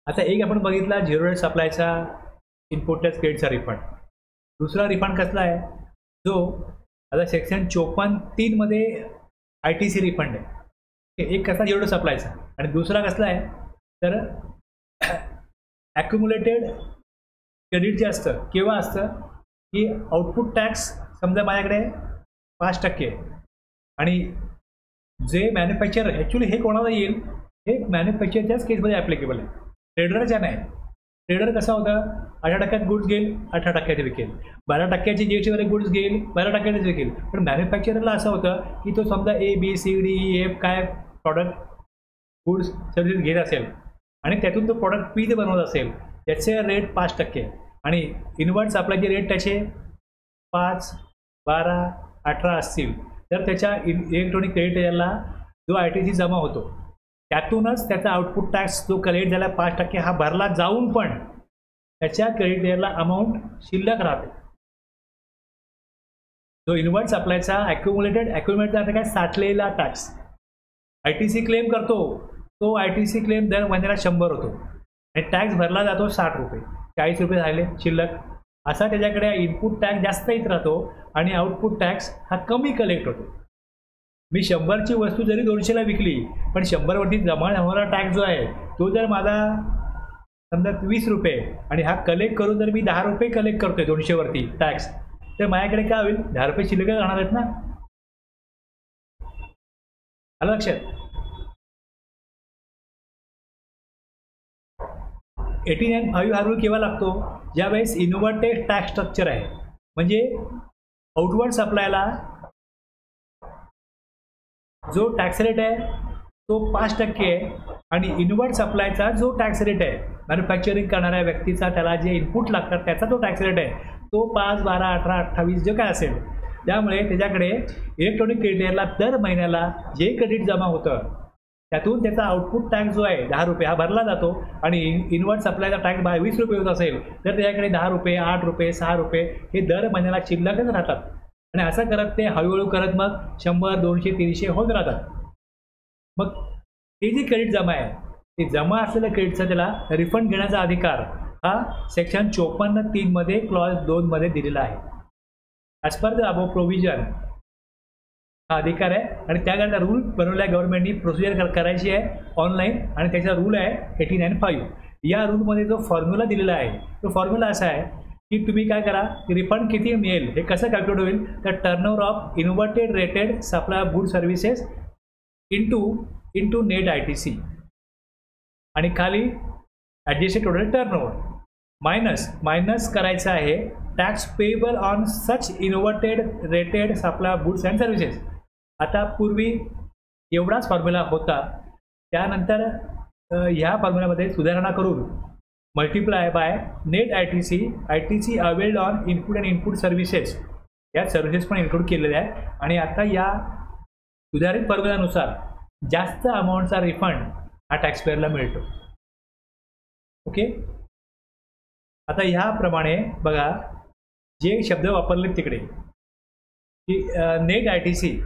आता एक आपण बघितला झिरो रेट सप्लायचा इनपुट टॅक्स क्रेडिटचा रिफंड. दुसरा रिफंड कसला आहे, जो आता सेक्शन 54(3) मध्ये ITC रिफंड आहे. एक कसा झिरो रेट सप्लायचा आणि दुसरा कसला आहे तर ॲक्युम्युलेटेड क्रेडिट जे असतं केव्हा असतं की आउटपुट टॅक्स समजा माझ्याकडे 5% आणि जे मॅन्युफॅक्चर ॲक्च्युली हे कोणाला येईल, हे मॅन्युफॅक्चरच्याच केसमध्ये ॲप्लिकेबल आहे, ट्रेडरच्या नाही. ट्रेडर कसा होता 18% गुड्स घेईल 18% विकेल, 12% GST वाले गुड्स घेईल 12% विकेल. पण मॅन्युफॅक्चररला असं होतं की तो समजा ABCDEF काय प्रॉडक्ट गुड्स सर्व्हिस घेत असेल आणि त्यातून तो प्रॉडक्ट पी बनवत असेल, त्याचे रेट 5% आणि इनवर्ट सप्लायचे रेट त्याचे 5, 12, 18 असतील, तर त्याच्या इलेक्ट्रॉनिक क्रेडिट याला जो ITC जमा होतो त्यातूनच त्याचा आउटपुट टॅक्स जो कलेक्ट झाला 5% हा भरला जाऊन पण त्याच्या क्रेडिट याला अमाऊंट शिल्लक राहते. जो इनवर्ट सप्लायचा ॲक्युमुलेटचा आता काय साठलेला टॅक्स ITC क्लेम करतो, तो ITC क्लेम दर महिन्याला 100 होतो आणि टॅक्स भरला जातो 60 रुपये, 40 रुपये झाले शिल्लक. असा त्याच्याकडे इनपुट टॅक्स जास्त येत राहतो आणि आउटपुट टॅक्स हा कमी कलेक्ट होतो. मी 100ची वस्तू जरी 200ला विकली पण 100वरती जमा होणारा टॅक्स जो आहे तो जर माझा समजा 20 रुपये आणि हा कलेक्ट करून जर मी 10 रुपये कलेक्ट करतोय 200वरती टॅक्स, तर माझ्याकडे काय होईल 10 रुपये शिल्लक राहणार आहेत ना. आलं लक्षात. 89(5) हा रूल केव्हा लागतो, ज्यावेळेस इन्व्हर्टेड टॅक्स स्ट्रक्चर आहे, म्हणजे आउटवर्ड सप्लायला जो टॅक्स रेट आहे तो 5% आहे आणि इनवर्ट सप्लायचा जो टॅक्स रेट आहे मॅन्युफॅक्चरिंग करणाऱ्या व्यक्तीचा त्याला जे इनपुट लागतात त्याचा जो टॅक्स रेट आहे तो 5, 12, 18, 28 जे काय असेल. त्यामुळे त्याच्याकडे इलेक्ट्रॉनिक क्रेडिटला दर महिन्याला जे क्रेडिट जमा होतं त्यातून त्याचा आउटपुट टॅक्स जो आहे 10 रुपये हा भरला जातो आणि इनवर्ट सप्लायचा टॅक्स 20 रुपये होत असेल तर त्याच्याकडे 10 रुपये, 8 रुपये, 6 रुपये हे दर महिन्याला शिल्लकच राहतात. आणि असं करत ते हळूहळू करत मग 100, 200, 300 होत राहतात. मग हे जे क्रेडिट जमा आहे ते जमा असलेल्या क्रेडिटचा त्याला रिफंड घेण्याचा अधिकार हा सेक्शन 54(3) मध्ये क्लॉज 2 मध्ये दिलेला आहे. As per the above provision हा अधिकार आहे आणि त्याकरता रूल बनवल्या गव्हर्नमेंटनी प्रोसिजर करायची आहे ऑनलाईन आणि त्याचा रूल आहे 89(5). या रूलमध्ये जो फॉर्म्युला दिलेला आहे तो फॉर्म्युला असा आहे की तुम्ही काय करा, रिफंड किती मिळेल हे कसं कॅल्क्युलेट होईल, तर turnover of inverted rated supply of good services into net ITC आणि खाली ॲडजस्टेड टोटल टर्नओव्हर मायनस करायचं आहे tax payable on such inverted rated supply of goods and services. आता पूर्वी एवढाच फॉर्म्युला होता, त्यानंतर ह्या फॉर्म्युल्यामध्ये सुधारणा करून multiply by net ITC availed on input and input services या सर्व्हिसेस पण इन्क्लूड केलेल्या आहेत. आणि आता या सुधारित फॉर्म्युल्यानुसार जास्त अमाऊंटचा रिफंड हा टॅक्सपेअरला मिळतो. ओके. आता ह्याप्रमाणे बघा जे शब्द वापरले तिकडे की नेट ITC,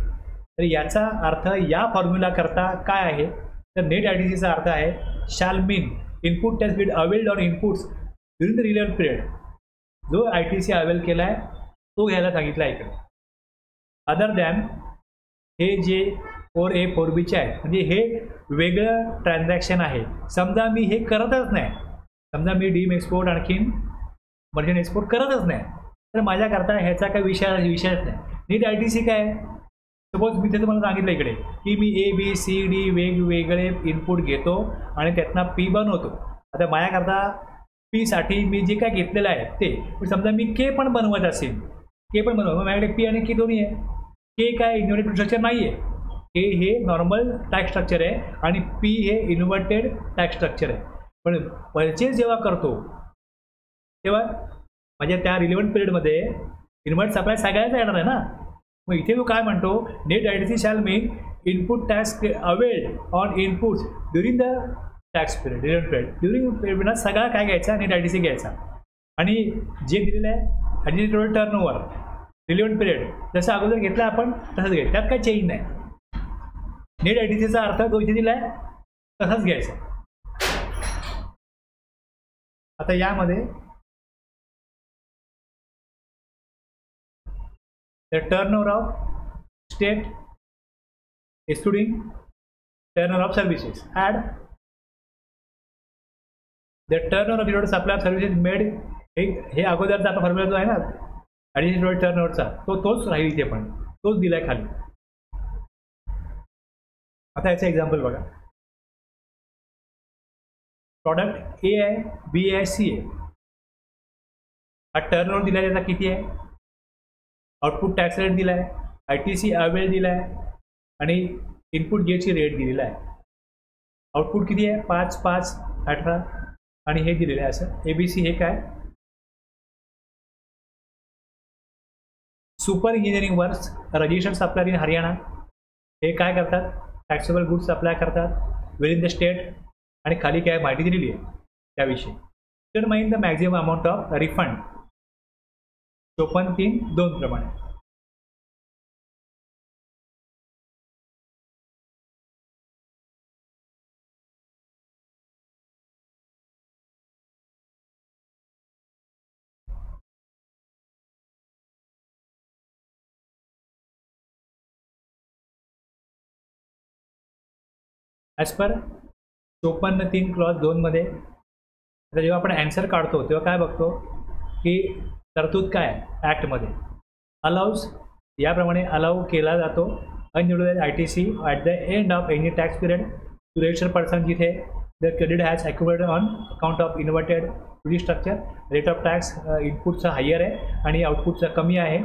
तर याचा अर्थ या फॉर्म्युला करता काय आहे, तर नेट ITCचा अर्थ आहे shall mean input tax Beed availed on inputs during the relevant period. जो ITC अवेल केला आहे तो घ्यायला सांगितला आहे इकडे. अदर दॅन हे जे 4A 4Bचे आहे, म्हणजे हे वेगळं ट्रान्झॅक्शन आहे. समजा मी हे करतच नाही, समजा मी डीम एक्सपोर्ट आणखीन मर्चंट एक्सपोर्ट करतच नाही, तर माझ्याकरता ह्याचा काही विषयच नाही. नेट ITC काय आहे, सपोज मी ते तुम्हाला सांगितलं इकडे की मी ABCD वेगवेगळे इनपुट घेतो आणि त्यातनं P बनवतो. आता माझ्याकरता P साठी मी जे काय घेतलेलं आहे ते, पण समजा मी K पण बनवत असेल, K पण बनवतो, माझ्याकडे P आणि K दोन्ही आहे. K काय इन्व्हर्टेड स्ट्रक्चर नाही आहे, K हे नॉर्मल टॅक्स स्ट्रक्चर आहे आणि P हे इन्व्हर्टेड टॅक्स स्ट्रक्चर आहे. पण परचेस जेव्हा करतो तेव्हा म्हणजे त्या रिलेव्हंट पिरियडमध्ये इन्व्हर्ट सप्लाय सगळ्याचा येणार आहे ना. मग इथे तो काय म्हणतो, net ITC shall mean input tax availed on inputs during the tax period relevant period. During period सगळा काय घ्यायचा, नेट ITC घ्यायचा आणि जे दिलेलं आहे adjusted total turnover relevant period जसं अगोदर घेतलं आपण तसंच घ्यायचं, त्यात काही चेंज नाही. नेट ITCचा अर्थ जो इथे दिला आहे तसाच घ्यायचा. आता यामध्ये the turnover of state excluding turnover of services, add the turnover of total supply of services made, हे अगोदरचा आपला फॉर्म्युला जो आहे ना ॲडिशनल टर्नओव्हरचा तोच राहील इथे पण तोच दिलाय खाली. आता याचं एक्झाम्पल बघा. प्रॉडक्ट ए आहे, बी आहे, सी आहे. हा टर्नओव्हर दिलाय त्याचा किती आहे, आउटपुट टॅक्स रेट दिला आहे, ITC अवेल दिला आहे आणि इनपुट गेटची रेट दिलेला आहे. आउटपुट किती आहे 5, 5, 18 आणि हे दिलेलं आहे असं. ABC हे काय, super engineering works registered supplier in Haryana. हे काय करतात, टॅक्सेबल गुड्स सप्लाय करतात विद इन द स्टेट आणि खाली काय माहिती दिलेली आहे त्याविषयी. Determine the maximum amount of refund 54.3.2 प्रमाणे. ॲज पर 54.3 क्लॉज 2 मध्ये आता जेव्हा आपण ॲन्सर काढतो तेव्हा काय बघतो की तरतूद काय आहे ॲक्टमध्ये, अलाउज याप्रमाणे अलाउ केला जातो unutilised ITC at the end of any tax period to registered person जिथे the credit has accumulated on account of inverted to structure. Rate of tax इनपुटचा हायर आहे आणि आउटपुटचा कमी आहे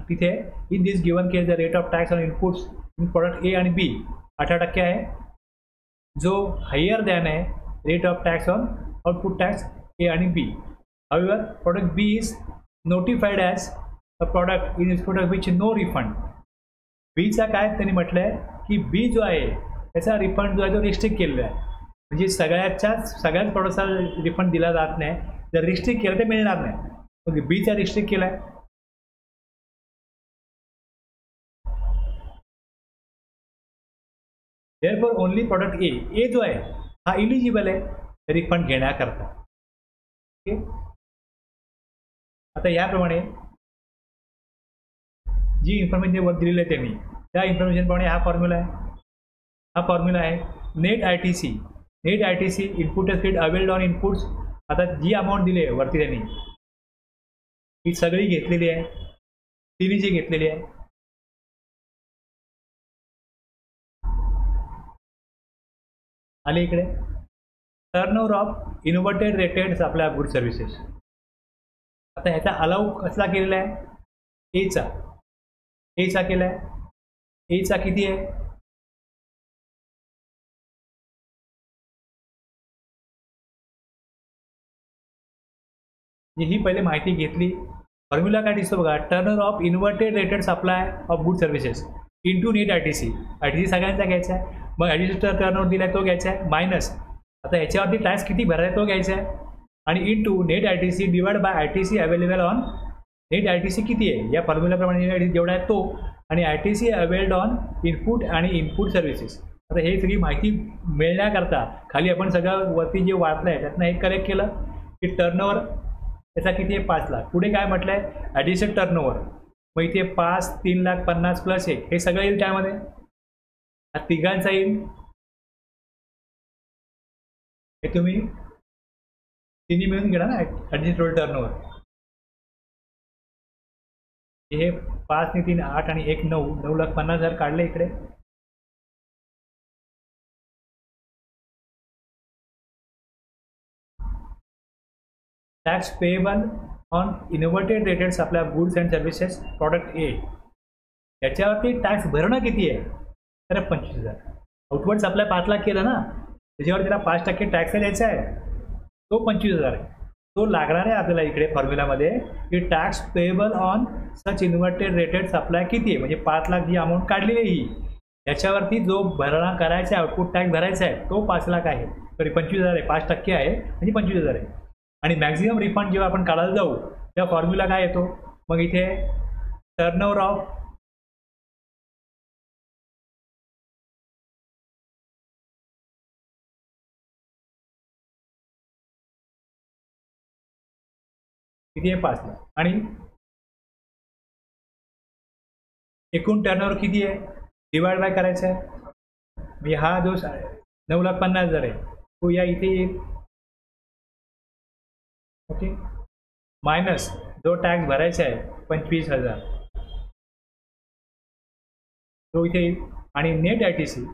तिथे. In this given case the rate of tax on inputs in product A आणि B 18% आहे, जो हायर दॅन आहे rate of tax on output tax A आणि B. However, product B is notified as a product in its product which no refund. बीचा काय त्यांनी म्हटलं आहे की बी जो आहे त्याचा रिफंड जो आहे तो रिस्ट्रिक्ट केलेला आहे, म्हणजे सगळ्याच प्रॉडक्टचा रिफंड दिला जात नाही. जर रिस्ट्रिक्ट केलं तर मिळणार नाही, मग बीचा रिस्ट्रिक्ट केला आहे. देअरफॉर ओनली प्रॉडक्ट ए जो आहे हा इलिजिबल आहे रिफंड घेण्याकरता. ओके, आता याप्रमाणे जी इन्फॉर्मेशन वर दिलेली आहे त्यांनी त्या इन्फॉर्मेशनप्रमाणे हा फॉर्म्युला आहे. Net ITC input speed availed on inputs. आता जी अमाऊंट दिली आहे वरती त्यांनी ही सगळी घेतलेली आहे, तिन्हीची घेतलेली आहे. आले इकडे turnover of inverted rated supply of good services. आता ह्याचा अलाउ कसला केलेला आहे, एचा केला आहे. एचा किती आहे, ही पहिले माहिती घेतली. फॉर्म्युला काय दिसतो बघा, turnover of inverted rated supply of good services into net ITC सगळ्यांचा घ्यायचा आहे. मग ॲडिशनल टर्नओव्हर दिला तो घ्यायचा आहे मायनस आता ह्याच्यावरती टॅक्स किती भरायचा तो घ्यायचा आहे आणि into net ITC divide by ITC available on. Net ITC किती आहे या फॉर्म्युलाप्रमाणे जेवढा आहे तो आणि ITC अवेल्ड ऑन इनपुट आणि इनपुट सर्व्हिसेस. आता हे सगळी माहिती मिळण्याकरता खाली आपण सगळं वरती जे वाचलं आहे त्यातनं हे कलेक्ट केलं की टर्नओव्हर त्याचा किती आहे 5 लाख. पुढे काय म्हटलं आहे ॲडिशनल टर्नओव्हर, मग इथे 5, 3,50,000 प्लस 1 हे सगळं येईल त्यामध्ये. हा तिघांचा येईल, हे तुम्ही तिन्ही मिळून घेणार ना ॲडिशनल टर्नओव्हर. हे 5 ने 3 8 आणि 1 9, 9,50,000 काढले इकडे. Tax payable on inverted rated supply of goods and services product A. याच्यावरती टॅक्स भरणं किती आहे तर 25,000. आउटवर्ड सप्लाय 5 लाख केलं ना, त्याच्यावर त्याला 5% टॅक्स द्यायचा आहे, तो 25,000 आहे. तो लागणार आहे आपल्याला इकडे फॉर्म्युलामध्ये की tax payable on such inverted rated supply किती आहे, म्हणजे 5 लाख जी अमाऊंट काढलेली आहे ही याच्यावरती जो भरणा करायचा आहे आउटपुट टॅक्स भरायचा आहे तो 5 लाख आहे, सॉरी 25,000 आहे. 5% आहे म्हणजे 25,000 आहे. आणि मॅक्झिमम रिफंड जेव्हा आपण काढायला जाऊ तेव्हा फॉर्म्युला काय येतो, मग इथे टर्नओव्हर ऑफ किती आहे 5 लाख आणि एकूण टर्नओव्हर किती आहे डिवाइड बाय करायचा आहे म्हणजे हा जो 9,50,000 आहे तो या इथे येईल ओके मायनस जो टॅक्स भरायचा आहे 25,000 तो इथे येईल आणि net I T C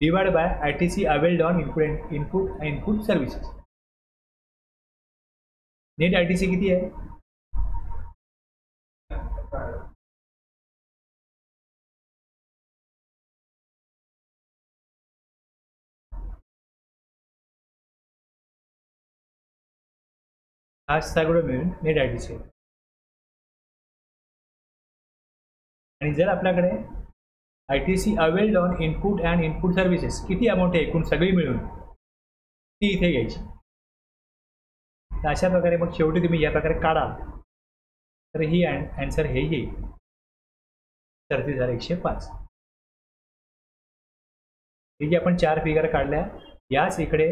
divide by I T C availed on input services net I T C किती आहे हा सगळं मिळून नेट आय टी सी आणि जर आपल्याकडे I T C availed on input services किती अमाऊंट आहे एकूण सगळी मिळून ती इथे घ्यायची तर अशा प्रकारे मग शेवटी तुम्ही या प्रकारे काढा तर ही आन्सर हे येईल 33,105 हे जे आपण 4 फिगर काढल्या याच इकडे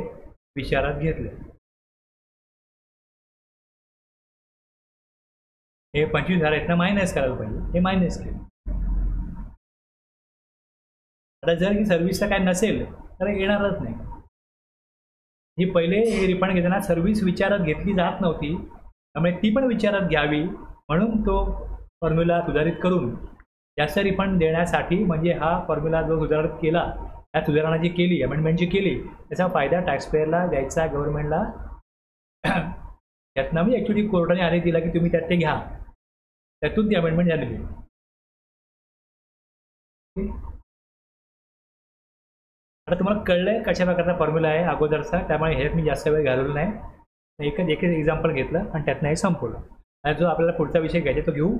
विचारात घेतले हे 25,000 आहेत ना मायनस करायला पाहिजे हे मायनस केले आता जर ही सर्व्हिसचा काय नसेल तर येणारच नाही ही पहिले हे रिफंड घेताना सर्व्हिस विचारात घेतली जात नव्हती त्यामुळे ती पण विचारात घ्यावी म्हणून तो फॉर्म्युला सुधारित करून जास्त रिफंड देण्यासाठी म्हणजे हा फॉर्म्युला जो सुधारित केला त्या सुधारणा जी केली अमेंडमेंट जी केली त्याचा फायदा टॅक्सपेअरला द्यायचा गव्हर्नमेंटला त्यातनं मी ॲक्च्युली कोर्टाने आदेश दिला की तुम्ही त्यात ते घ्या त्यातून ती अमेंडमेंट झालेली आता तुम्हाला कळलंय कशा प्रकारचा फॉर्म्युला आहे अगोदरचा त्यामुळे हे मी जास्त वेळ घालवलं नाही एकच एक्झाम्पल घेतलं आणि त्यातनं हे संपवलं आणि जो आपल्याला पुढचा विषय घ्यायचा तो घेऊ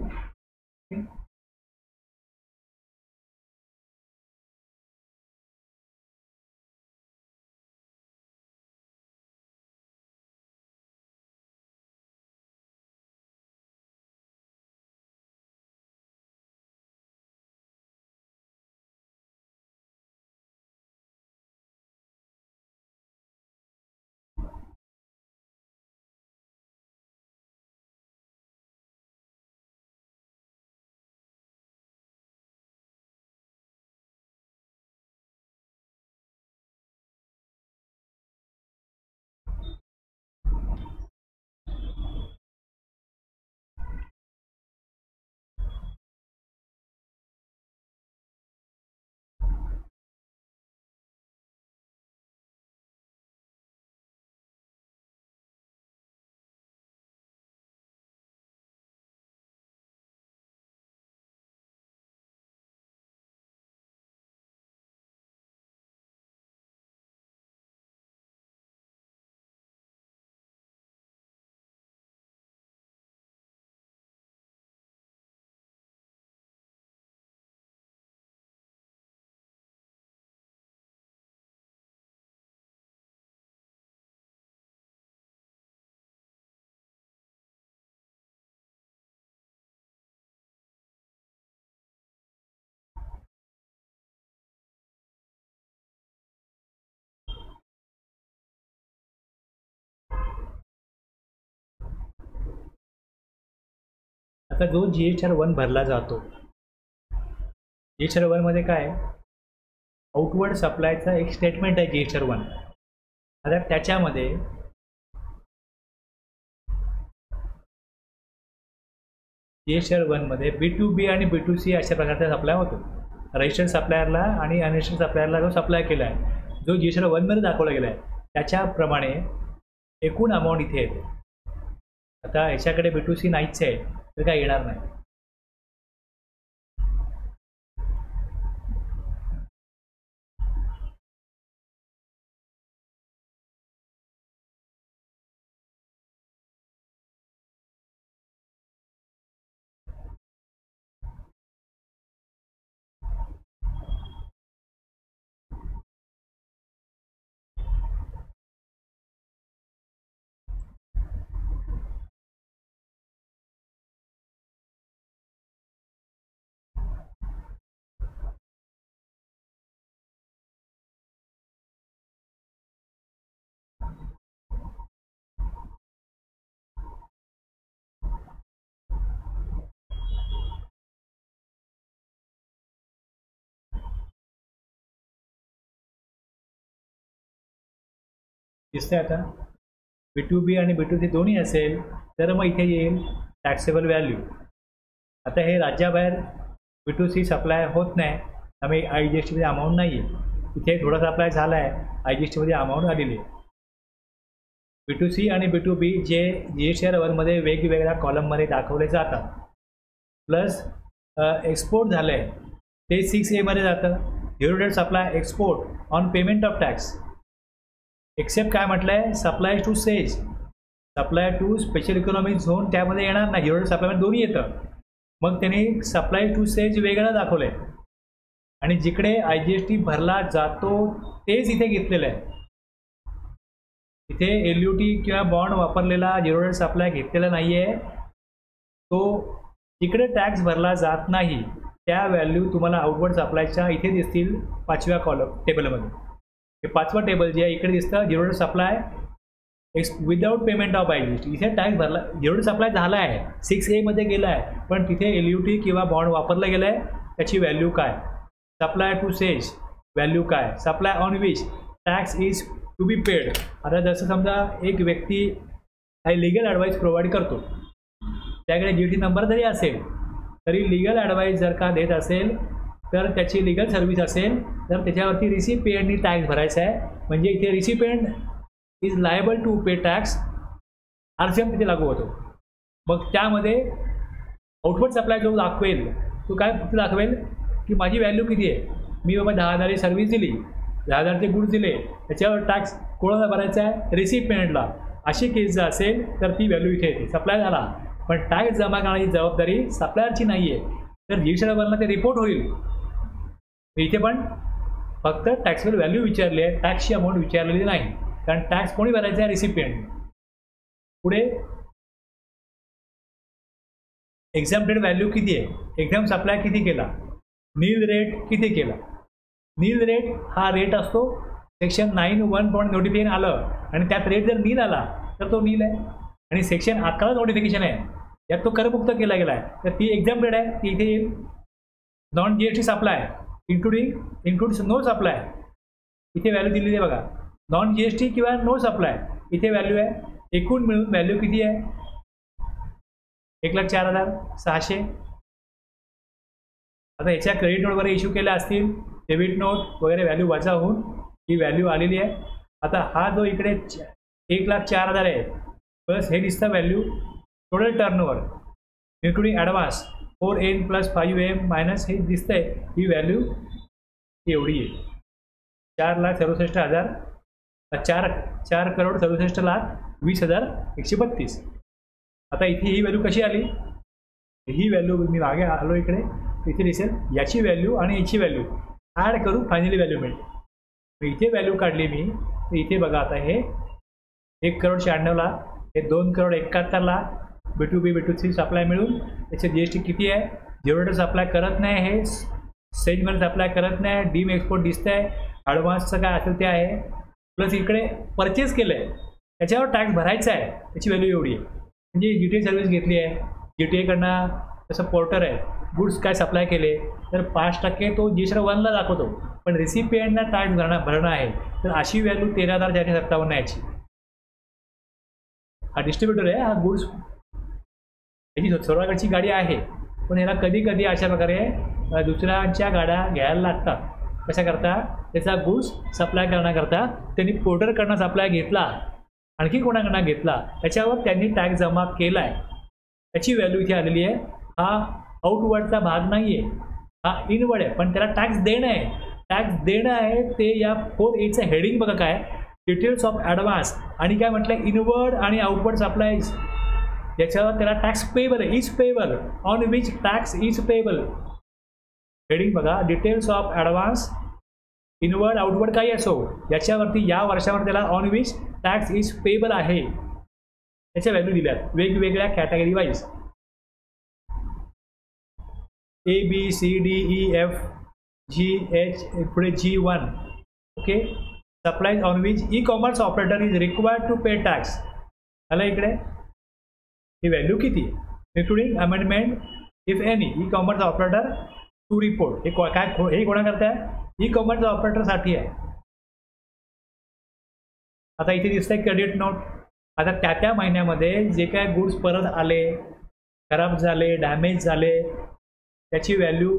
आता जो GHR 1 भरला जातो GHR 1 मध्ये काय आउटवर्ड सप्लायचा एक स्टेटमेंट आहे GHR 1 आता त्याच्यामध्ये GHR 1 मध्ये B2B आणि B2C अशा प्रकारचा सप्लाय होतो रजिस्टर्ड सप्लायरला आणि अनरजिस्टर्ड सप्लायरला जो सप्लाय केला आहे जो GHR 1 मध्ये दाखवला गेला आहे त्याच्याप्रमाणे एकूण अमाऊंट इथे येते आता ह्याच्याकडे B2C नाहीच आहे तर काय येणार नाही दिसतंय आता B2B आणि B2C दोन्ही असेल तर मग इथे येईल टॅक्सेबल व्हॅल्यू. आता हे राज्याबाहेर B2C सप्लाय होत नाही त्यामुळे IGST मध्ये अमाऊंट नाही आहे. इथे थोडा सप्लाय झाला आहे IGST मध्ये अमाऊंट आलेली आहे. B2C आणि B2B जे GSTR 1मध्ये वेगवेगळ्या कॉलममध्ये दाखवले जातात. प्लस एक्सपोर्ट झालं आहे ते 6A मध्ये जातं. Zero supply export on payment of tax. Except काय म्हटलं आहे supply to SEZ, supply to special economic zone त्यामध्ये येणार नाही. झिरो सप्लायमध्ये दोन्ही येतं. मग त्यांनी सप्लाय टू सेज वेगळं दाखवलं आहे आणि जिकडे IGST भरला जातो तेच इथे घेतलेलं आहे. इथे LUT किंवा बॉन्ड वापरलेला झिरो सप्लाय घेतलेला नाही आहे. तो जिकडे टॅक्स भरला जात नाही त्या व्हॅल्यू तुम्हाला आउटवर्ड सप्लायच्या इथे दिसतील 5व्या कॉलम टेबलमध्ये. हे 5वं टेबल जे आहे इकडे दिसतं zero supply without payment of IGST. इथे टॅक्स भरला झिरो सप्लाय झाला आहे 6A मध्ये गेला आहे पण तिथे LUT किंवा बॉन्ड वापरलं गेलं आहे त्याची व्हॅल्यू काय. सप्लाय टू सेज व्हॅल्यू काय. Supply on which tax is to be paid. आता जसं समजा एक व्यक्ती काही लिगल ॲडवाईस प्रोव्हाइड करतो त्याकडे GST नंबर जरी असेल तरी लिगल ॲडवाईस जर का देत असेल तर त्याची लिगल सर्व्हिस असेल तर त्याच्यावरती रिसिपिएंटनी टॅक्स भरायचा आहे. म्हणजे इथे recipient is liable to pay tax. RCM तिथे लागू होतो. मग त्यामध्ये आउटवर्ड सप्लाय जो दाखवेल तो काय दाखवेल की माझी व्हॅल्यू किती आहे. मी बाबा 10,000 सर्व्हिस दिली 10,000चे गुड्स दिले त्याच्यावर टॅक्स कोणाला भरायचा आहे रिसिपिएंटला. अशी केस जर असेल तर ती व्हॅल्यू इथे येते. सप्लाय झाला पण टॅक्स जमा करण्याची जबाबदारी सप्लायरची नाही आहे. तर GSTR 1ला ते रिपोर्ट होईल. इथे पण फक्त टॅक्सेबल व्हॅल्यू विचारली आहे टॅक्सची अमाऊंट विचारलेली नाही कारण टॅक्स कोणी भरायचा आहे रिसिपिएंट. पुढे एक्झॅम्प्टेड व्हॅल्यू किती आहे. एक्झाम सप्लाय किती केला. नील रेट किती केला. नील रेट हा रेट असतो सेक्शन 9(1) नोटिफिकेशन आलं आणि त्यात रेट जर नील आला तर तो नील आहे आणि सेक्शन 11 नोटिफिकेशन आहे यात तो करमुक्त केला गेला आहे तर ती एक्झॅम्प्टेड आहे. ती इथे येईल. Non GST supply includes no supply इथे व्हॅल्यू दिलेली आहे बघा. नॉन GST किंवा नो सप्लाय इथे व्हॅल्यू आहे. एकूण मिळून व्हॅल्यू किती आहे 1,04,600. आता याच्या क्रेडिट नोट वगैरे इश्यू केल्या असतील डेबिट नोट वगैरे व्हॅल्यू वजा होऊन ही व्हॅल्यू आलेली आहे. आता हा जो इकडे 1,04,000 आहे प्लस हे दिसतं value total turnover including advance 4N + 5M minus हे दिसतंय ही व्हॅल्यू एवढी आहे 4,67,000 4,67,20,132. आता इथे ही व्हॅल्यू कशी आली. ही व्हॅल्यू मी मागे आलो इकडे इथे दिसेल याची व्हॅल्यू आणि याची व्हॅल्यू ॲड करून फायनली व्हॅल्यू मिळते. इथे व्हॅल्यू काढली मी तर इथे बघा आता हे 1,96,000 हे 2,71,00,000 B2B B2C सप्लाय मिळून त्याचे GST किती आहे. झिरो सप्लाय करत नाही हे सेजमध्ये सप्लाय करत नाही. डीम एक्सपोर्ट दिसतं आहे. ॲडव्हान्सचं काय असेल ते आहे प्लस इकडे परचेस केलं आहे त्याच्यावर टॅक्स भरायचा आहे त्याची व्हॅल्यू एवढी आहे. म्हणजे GTA सर्व्हिस घेतली आहे GTAकडनं तसं पोर्टर आहे गुड्स काय सप्लाय केले तर 5% तो GSTR 1ला दाखवतो पण रिसिपिएंटला टॅक्स भरणं आहे तर अशी व्हॅल्यू 13,457 आहे याची. हा डिस्ट्रीब्युटर आहे. हा गुड्स याची सर्वांकडची गाडी आहे पण याला कधी कधी अशा प्रकारे दुसऱ्यांच्या गाड्या घ्यायला लागतात. कशा करता त्याचा गुड्स सप्लाय करण्याकरता त्यांनी पोर्टरकडनं सप्लाय घेतला आणखी कोणाकडनं घेतला त्याच्यावर त्यांनी टॅक्स जमा केला आहे त्याची व्हॅल्यू इथे आलेली आहे. हा आउटवर्डचा भाग नाही आहे हा इनवर्ड आहे पण त्याला टॅक्स देणं आहे. टॅक्स देणं आहे ते या 4Aचं हेडिंग बघा काय डिटेल्स ऑफ ॲडव्हान्स आणि काय म्हटलं इनवर्ड आणि आउटवर्ड सप्लायज याच्यावर त्याला टॅक्स पेबल आहे is payable on which tax is payable. Heading बघा details of advance inward outward काही असो याच्यावरती या वर्षावर त्याला on which tax is payable आहे त्याच्या व्हॅल्यू दिल्यात वेगवेगळ्या कॅटेगरी वाईज ABCDEF GH पुढे G1 okay. Supplies on which e-commerce operator is required to pay tax आलं इकडे. ही व्हॅल्यू किती including amendment if any e-commerce operator to report. हे काय हे कोणाकरता आहे ई-कॉमर्स ऑपरेटरसाठी आहे. आता इथे दिसतंय क्रेडिट नोट. आता त्या महिन्यामध्ये जे काय गुड्स परत आले, खराब झाले, डॅमेज झाले, त्याची व्हॅल्यू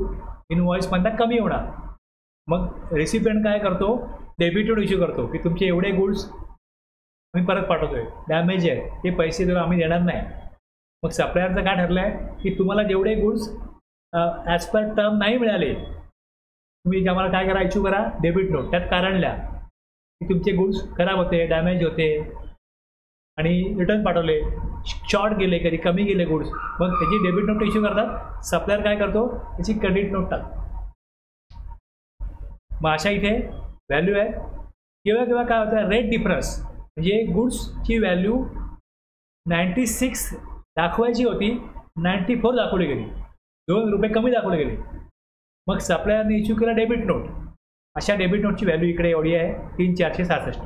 इनवॉइसमधनं कमी होणार. मग रेसिपियंट काय करतो, डेबिट नोट इश्यू करतो की तुमचे एवढे गुड्स आम्ही परत पाठवतोय, डॅमेज आहे, ते पैसे जर आम्ही देणार नाही. मग सप्लायरचं काय ठरलं आहे की तुम्हाला जेवढे गुड्स ॲज पर टर्म नाही मिळाले, तुम्ही आम्हाला काय करा, इश्यू करा डेबिट नोट. त्यात कारण लिहा की तुमचे गुड्स खराब होते, डॅमेज होते आणि रिटर्न पाठवले, शॉर्ट गेले, कधी कमी गेले गुड्स, मग त्याची डेबिट नोट इश्यू करतात. सप्लायर काय करतो, त्याची क्रेडिट नोट टाकतो. मग अशा इथे व्हॅल्यू आहे. केव्हा काय होतं, रेट डिफरन्स, म्हणजे गुड्सची व्हॅल्यू 96 दाखवायची होती, 94 दाखवली गेली, 2 रुपये कमी दाखवले गेले. मग सप्लायरने इश्यू केला डेबिट नोट. अशा डेबिट नोटची व्हॅल्यू इकडे एवढी आहे 3466.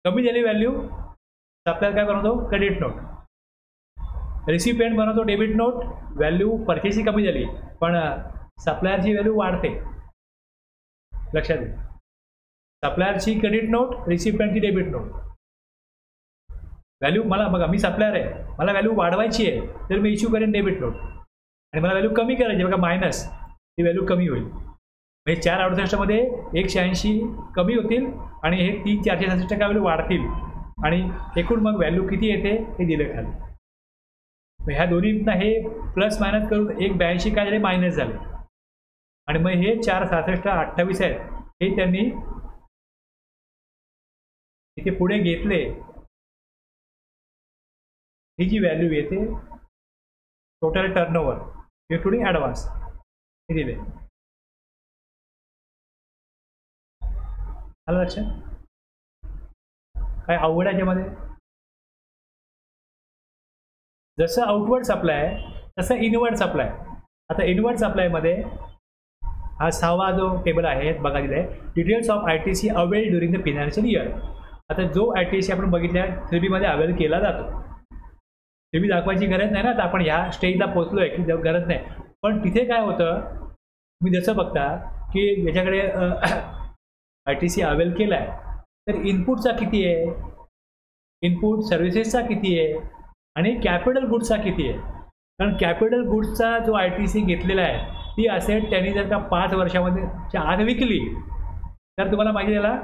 कमी झाली व्हॅल्यू, सप्लायर काय बनवतो, क्रेडिट नोट. रिसिपियंट बनवतो डेबिट नोट. व्हॅल्यू परचेसची कमी झाली पण सप्लायरची व्हॅल्यू वाढते. लक्षात घ्या, सप्लायरची क्रेडिट नोट, रिसिपियंटची डेबिट नोट. व्हॅल्यू मला बघा, मी सप्लायर आहे, मला व्हॅल्यू वाढवायची आहे तर मी इश्यू करेन डेबिट नोट. आणि मला व्हॅल्यू कमी करायची बघा, मायनस, ही व्हॅल्यू कमी होईल. म्हणजे 468मध्ये 186 कमी होतील आणि हे 3466 काय व्हॅल्यू वाढतील आणि एकूण मग व्हॅल्यू किती येते हे दिलं खाली. ह्या दोन्हींना हे प्लस मायनस करून 182 काय झाले, मायनस झाले. आणि मग हे 46628 आहेत, हे त्यांनी इथे पुढे घेतले. ही जी व्हॅल्यू येते टोटल टर्नओव्हर इन्क्लुडिंग ॲडव्हान्स हे दिले. आलं लक्षात? काय अवघड आहे याच्यामध्ये? जसं आउटवर्ड सप्लाय आहे तसं इनवर्ड सप्लाय. आता इनवर्ड सप्लायमध्ये हा 6वा जो टेबल आहे बघा, दिला आहे details of ITC avail during the financial year. आता जो ITC आपण बघितल्या 3B मध्ये अवेल केला जातो, 3B दाखवायची गरज नाही ना, तर आपण ह्या स्टेजला पोहोचलो आहे की गरज नाही. पण तिथे काय होतं, तुम्ही जसं बघता की याच्याकडे ITC अवेल केला आहे तर इनपुटचा किती आहे, इनपुट सर्व्हिसेसचा किती आहे आणि कॅपिटल गुड्सचा किती आहे. कारण कॅपिटल गुड्सचा जो ITC घेतलेला आहे ती असेट त्यांनी जर का 5 वर्षामध्ये आत विकली तर तुम्हाला माहिती त्याला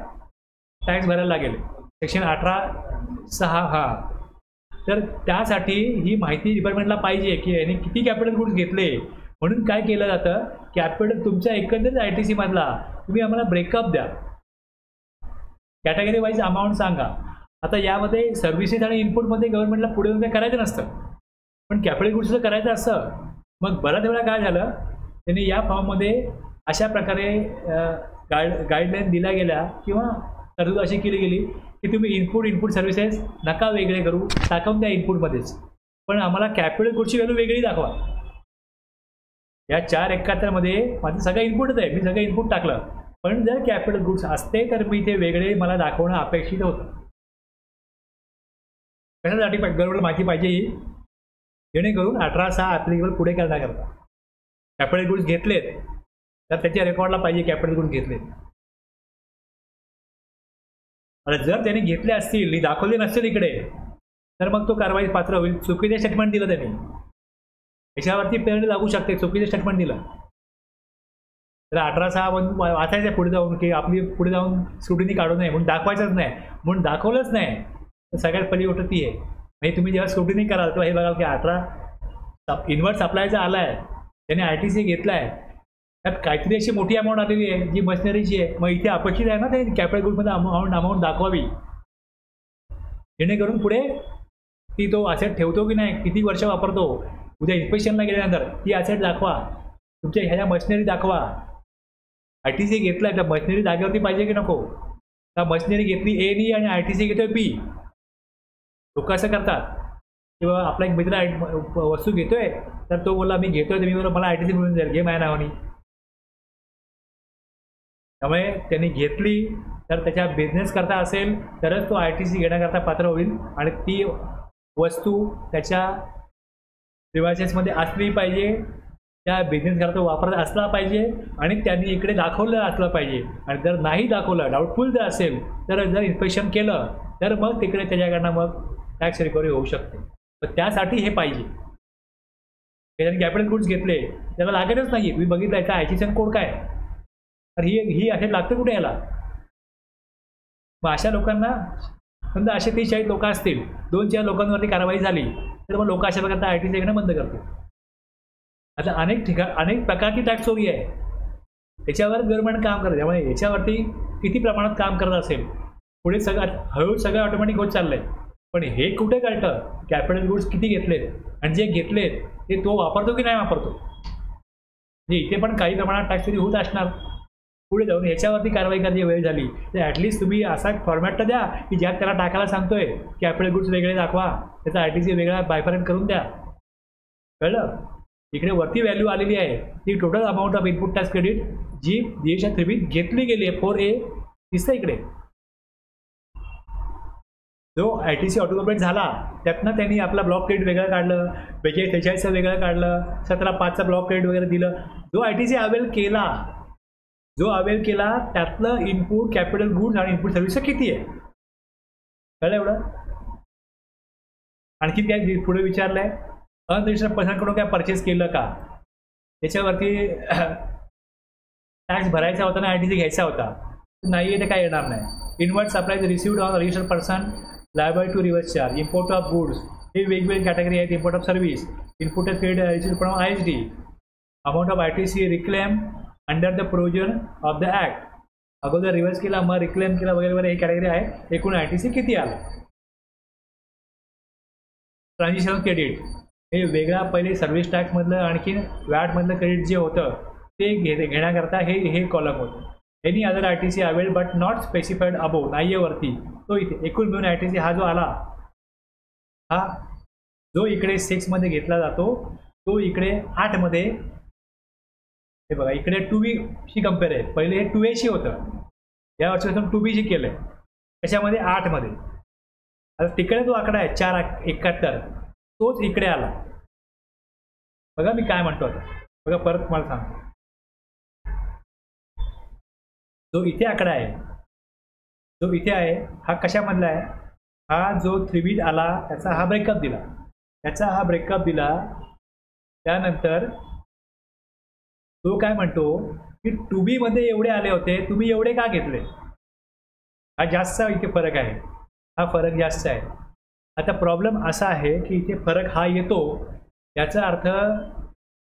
टॅक्स भरायला लागेल, सेक्शन 18(6). हा, तर त्यासाठी ही माहिती डिपार्टमेंटला पाहिजे की यांनी किती कॅपिटल गुड्स घेतले. म्हणून काय केलं जातं, कॅपिटल तुमच्या एकंदरीत ITC मधला तुम्ही आम्हाला ब्रेकअप द्या, कॅटेगरी वाईज अमाऊंट सांगा. आता यामध्ये सर्व्हिसेस आणि इनपुटमध्ये गव्हर्नमेंटला पुढे जाऊन करायचं नसतं, पण कॅपिटल गुड्सचं करायचं असतं. मग बऱ्याच वेळा काय झालं, त्यांनी या फॉर्ममध्ये अशा प्रकारे गाईडलाईन दिल्या गेल्या किंवा तरतूद अशी केली गेली की तुम्ही इनपुट सर्व्हिसेस नका वेगळे करू, टाकून द्या इनपुटमध्येच, पण आम्हाला कॅपिटल गुड्सची व्हॅल्यू वेगळी दाखवा. या 471 मध्ये माझं सगळं इनपुटच आहे, मी सगळं इनपुट टाकलं, पण जर कॅपिटल गुड्स असते तर मी ते वेगळे मला दाखवणं अपेक्षित होतं. कशासाठी गव्हर्नमेंटला माहिती पाहिजे ही, जेणेकरून 18(6) ॲप्लिकेबल पुढे करण्याकरता. कॅपिटल गुड्स घेतलेत तर त्याच्या रेकॉर्डला पाहिजे कॅपिटल गुड्स घेतलेत. आणि जर त्यांनी घेतले असतील, दाखवले नसतील इकडे, तर मग तो कारवाई पात्र होईल. चुकीचे स्टेटमेंट दिलं त्यांनी, याच्यावरती पेनल्टी लागू शकते. चुकीचे स्टेटमेंट दिलं तर 18(6) वाचायचं पुढे जाऊन की आपली पुढे जाऊन स्क्रुटिनी काढू नये म्हणून दाखवायचंच नाही, म्हणून दाखवलंच नाही तर सगळ्यात पहिली गोष्ट ती आहे. म्हणजे तुम्ही जेव्हा स्क्रुटिनी कराल तेव्हा हे बघाल की 18 इनवर्ड सप्लायचा आला आहे, त्याने ITC घेतला आहे, त्यात काहीतरी अशी मोठी अमाऊंट आलेली आहे जी मशिनरीची आहे. मग इथे अपेक्षित आहे ना ते कॅपिटल गुड्समध्ये अमाऊंट दाखवावी, जेणेकरून पुढे ती तो ॲसेट ठेवतो की नाही, किती वर्ष वापरतो, उद्या इन्स्पेक्शनला गेल्यानंतर ती ॲसेट दाखवा, तुमच्या ह्या मशिनरी दाखवा. ITC घेतला आहे तर मशिनरी जागेवरती पाहिजे की नको. त्या मशिनरी घेतली A आणि ITC घेतोय B. लोक असं करतात किंवा आपला एक मित्र वस्तू घेतोय तर तो बोलला मी घेतोय तर मी बरोबर मला ITC मिळून जाईल, घे माझ्या नावानी. त्यामुळे त्यांनी घेतली तर त्याच्या बिझनेस करता असेल तरच तो ITC घेण्याकरता पात्र होईल आणि ती वस्तू त्याच्या प्रिमायसेसमध्ये असली पाहिजे. त्या बिझनेस करता वापरत असला पाहिजे आणि त्यांनी इकडे दाखवलं असलं पाहिजे. आणि जर नाही दाखवलं, डाऊटफुल जर असेल, तर जर इन्स्पेक्शन केलं तर मग तिकडे त्याच्याकडनं मग टॅक्स रिकव्हरी होऊ शकते. तर त्यासाठी हे पाहिजे. त्याच्याने कॅपिटल गुड्स घेतले त्याला लागतच नाही. तुम्ही बघितलं याचा आयटीसीएन कोड काय, तर ही असे लागतं कुठे याला. मग अशा लोकांना समजा असे 43 लोक असतील, 2-4 लोकांवरती कारवाई झाली तर मग लोक अशा प्रकारचा आयटीसी घेणं बंद करतील. आता अनेक प्रकारची टॅक्स चोरी आहे, त्याच्यावर गव्हर्नमेंट काम करते. त्यामुळे याच्यावरती किती प्रमाणात काम करत असेल, पुढे हळूहळू सगळं ऑटोमॅटिक होत चाललंय. पण हे कुठे कळतं कॅपिटल गुड्स किती घेतलेत आणि जे घेतलेत ते तो वापरतो की नाही वापरतो. म्हणजे इथे पण काही प्रमाणात टॅक्स चोरी होत असणार. पुढे जाऊन याच्यावरती कारवाई करायची वेळ झाली तर ॲटलिस्ट तुम्ही असा फॉर्मॅट तर द्या की ज्यात त्याला टाकायला सांगतोय कॅपिटल गुड्स वेगळे दाखवा, त्याचा आयटीसी वेगळा बायफरेंट करून द्या. कळलं. इकडे वरती व्हॅल्यू आलेली आहे ती total amount of input tax credit जी देशाच्या 3B घेतली गेली आहे 4A दिसतं इकडे. जो आयटीसी ऑटोमोबाईल झाला त्यातनं त्यांनी आपला ब्लॉक क्रेडिट वेगळं काढलं, 42-43 वेगळं काढलं, 17-5चा ब्लॉक क्रेडिट वगैरे दिलं. जो आयटीसी अवेल केला त्यातलं इनपुट कॅपिटल गुड्स आणि इनपुट सर्व्हिस किती आहे कळलं एवढं. आणखी काय पुढे विचारलंय अनरजिस्टर्ड पर्सनकडून काय परचेस केलं का, त्याच्यावरती टॅक्स भरायचा होता ना आयटीसी घ्यायचा होता नाही आहे ते काय येणार नाही. Inward supply received on registered person liable to reverse charge. Import of goods हे वेगवेगळी कॅटेगरी आहेत. Import of service, input of credit received from ISD, amount of ITC reclaim under the provision of the act. अगोदर reverse केला मग reclaim केला वगैरे वगैरे हे कॅटेगरी आहे. एकूण आयटीसी किती आलं. ट्रान्झिशन क्रेडिट हे वेगळा पहिले सर्व्हिस टॅक्समधलं आणखी वॅटमधलं क्रेडिट जे होतं ते घेण्याकरता हे कॉलम होतं. Any other ITC avail but not specified above नाही आहे वरती तो इथे. एकूण मिळून आयटीसी हा जो आला हा जो इकडे 6 घेतला जातो तो इकडे 8 हे बघा इकडे 2B कम्पेअर आहे. पहिले हे 2A होतं, या वर्षापासून 2B केलं आहे. त्याच्यामध्ये 8 आता तिकडे जो आकडा आहे 471 तोच इकडे आला. बघा मी काय म्हणतो आता बघा परत मला सांगतो. जो इथे आकडा आहे जो इथे आहे हा कशामधला आहे. हा जो 3B आला त्याचा हा ब्रेकअप दिला. त्यानंतर तो काय म्हणतो की 2B एवढे आले होते तुम्ही एवढे का घेतले. हा जास्त इथे फरक आहे, हा फरक जास्त आहे. आता प्रॉब्लेम असा आहे की इथे फरक हा येतो याचा अर्थ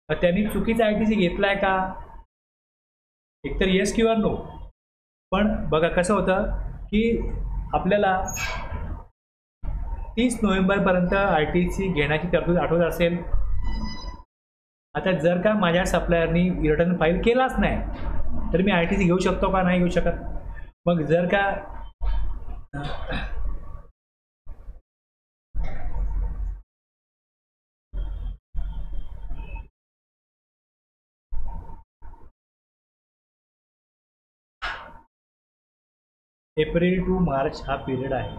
त्यांनी चुकीचा आयटीसी घेतलाय का, एकतर येस किंवा नो. पण बघा कसं होतं की आपल्याला 30 नोव्हेंबरपर्यंत आयटीसी घेण्याची तरतूद आठवत असेल. आता जर का माझ्या सप्लायरनी रिटर्न फाईल केलाच नाही तर मी आयटीसी घेऊ शकतो का नाही घेऊ शकत. मग जर का एप्रिल टू मार्च हा पिरियड आहे.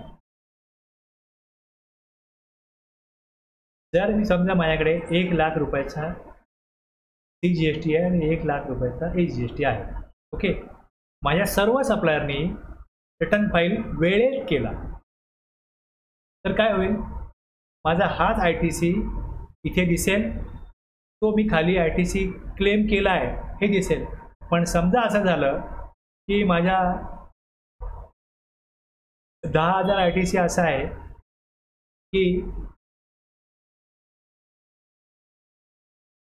जर मी समजा माझ्याकडे 1 लाख रुपयाचा CGST आहे आणि 1 लाख रुपयाचा HGST आहे. ओके. माझ्या सर्व सप्लायरनी रिटर्न फाईल वेळेत केला तर काय होईल. माझा हाच आयटीसी इथे दिसेल, तो मी खाली आयटीसी क्लेम केला आहे हे दिसेल. पण समजा असं झालं की माझ्या 10,000 आयटीसी असा आहे की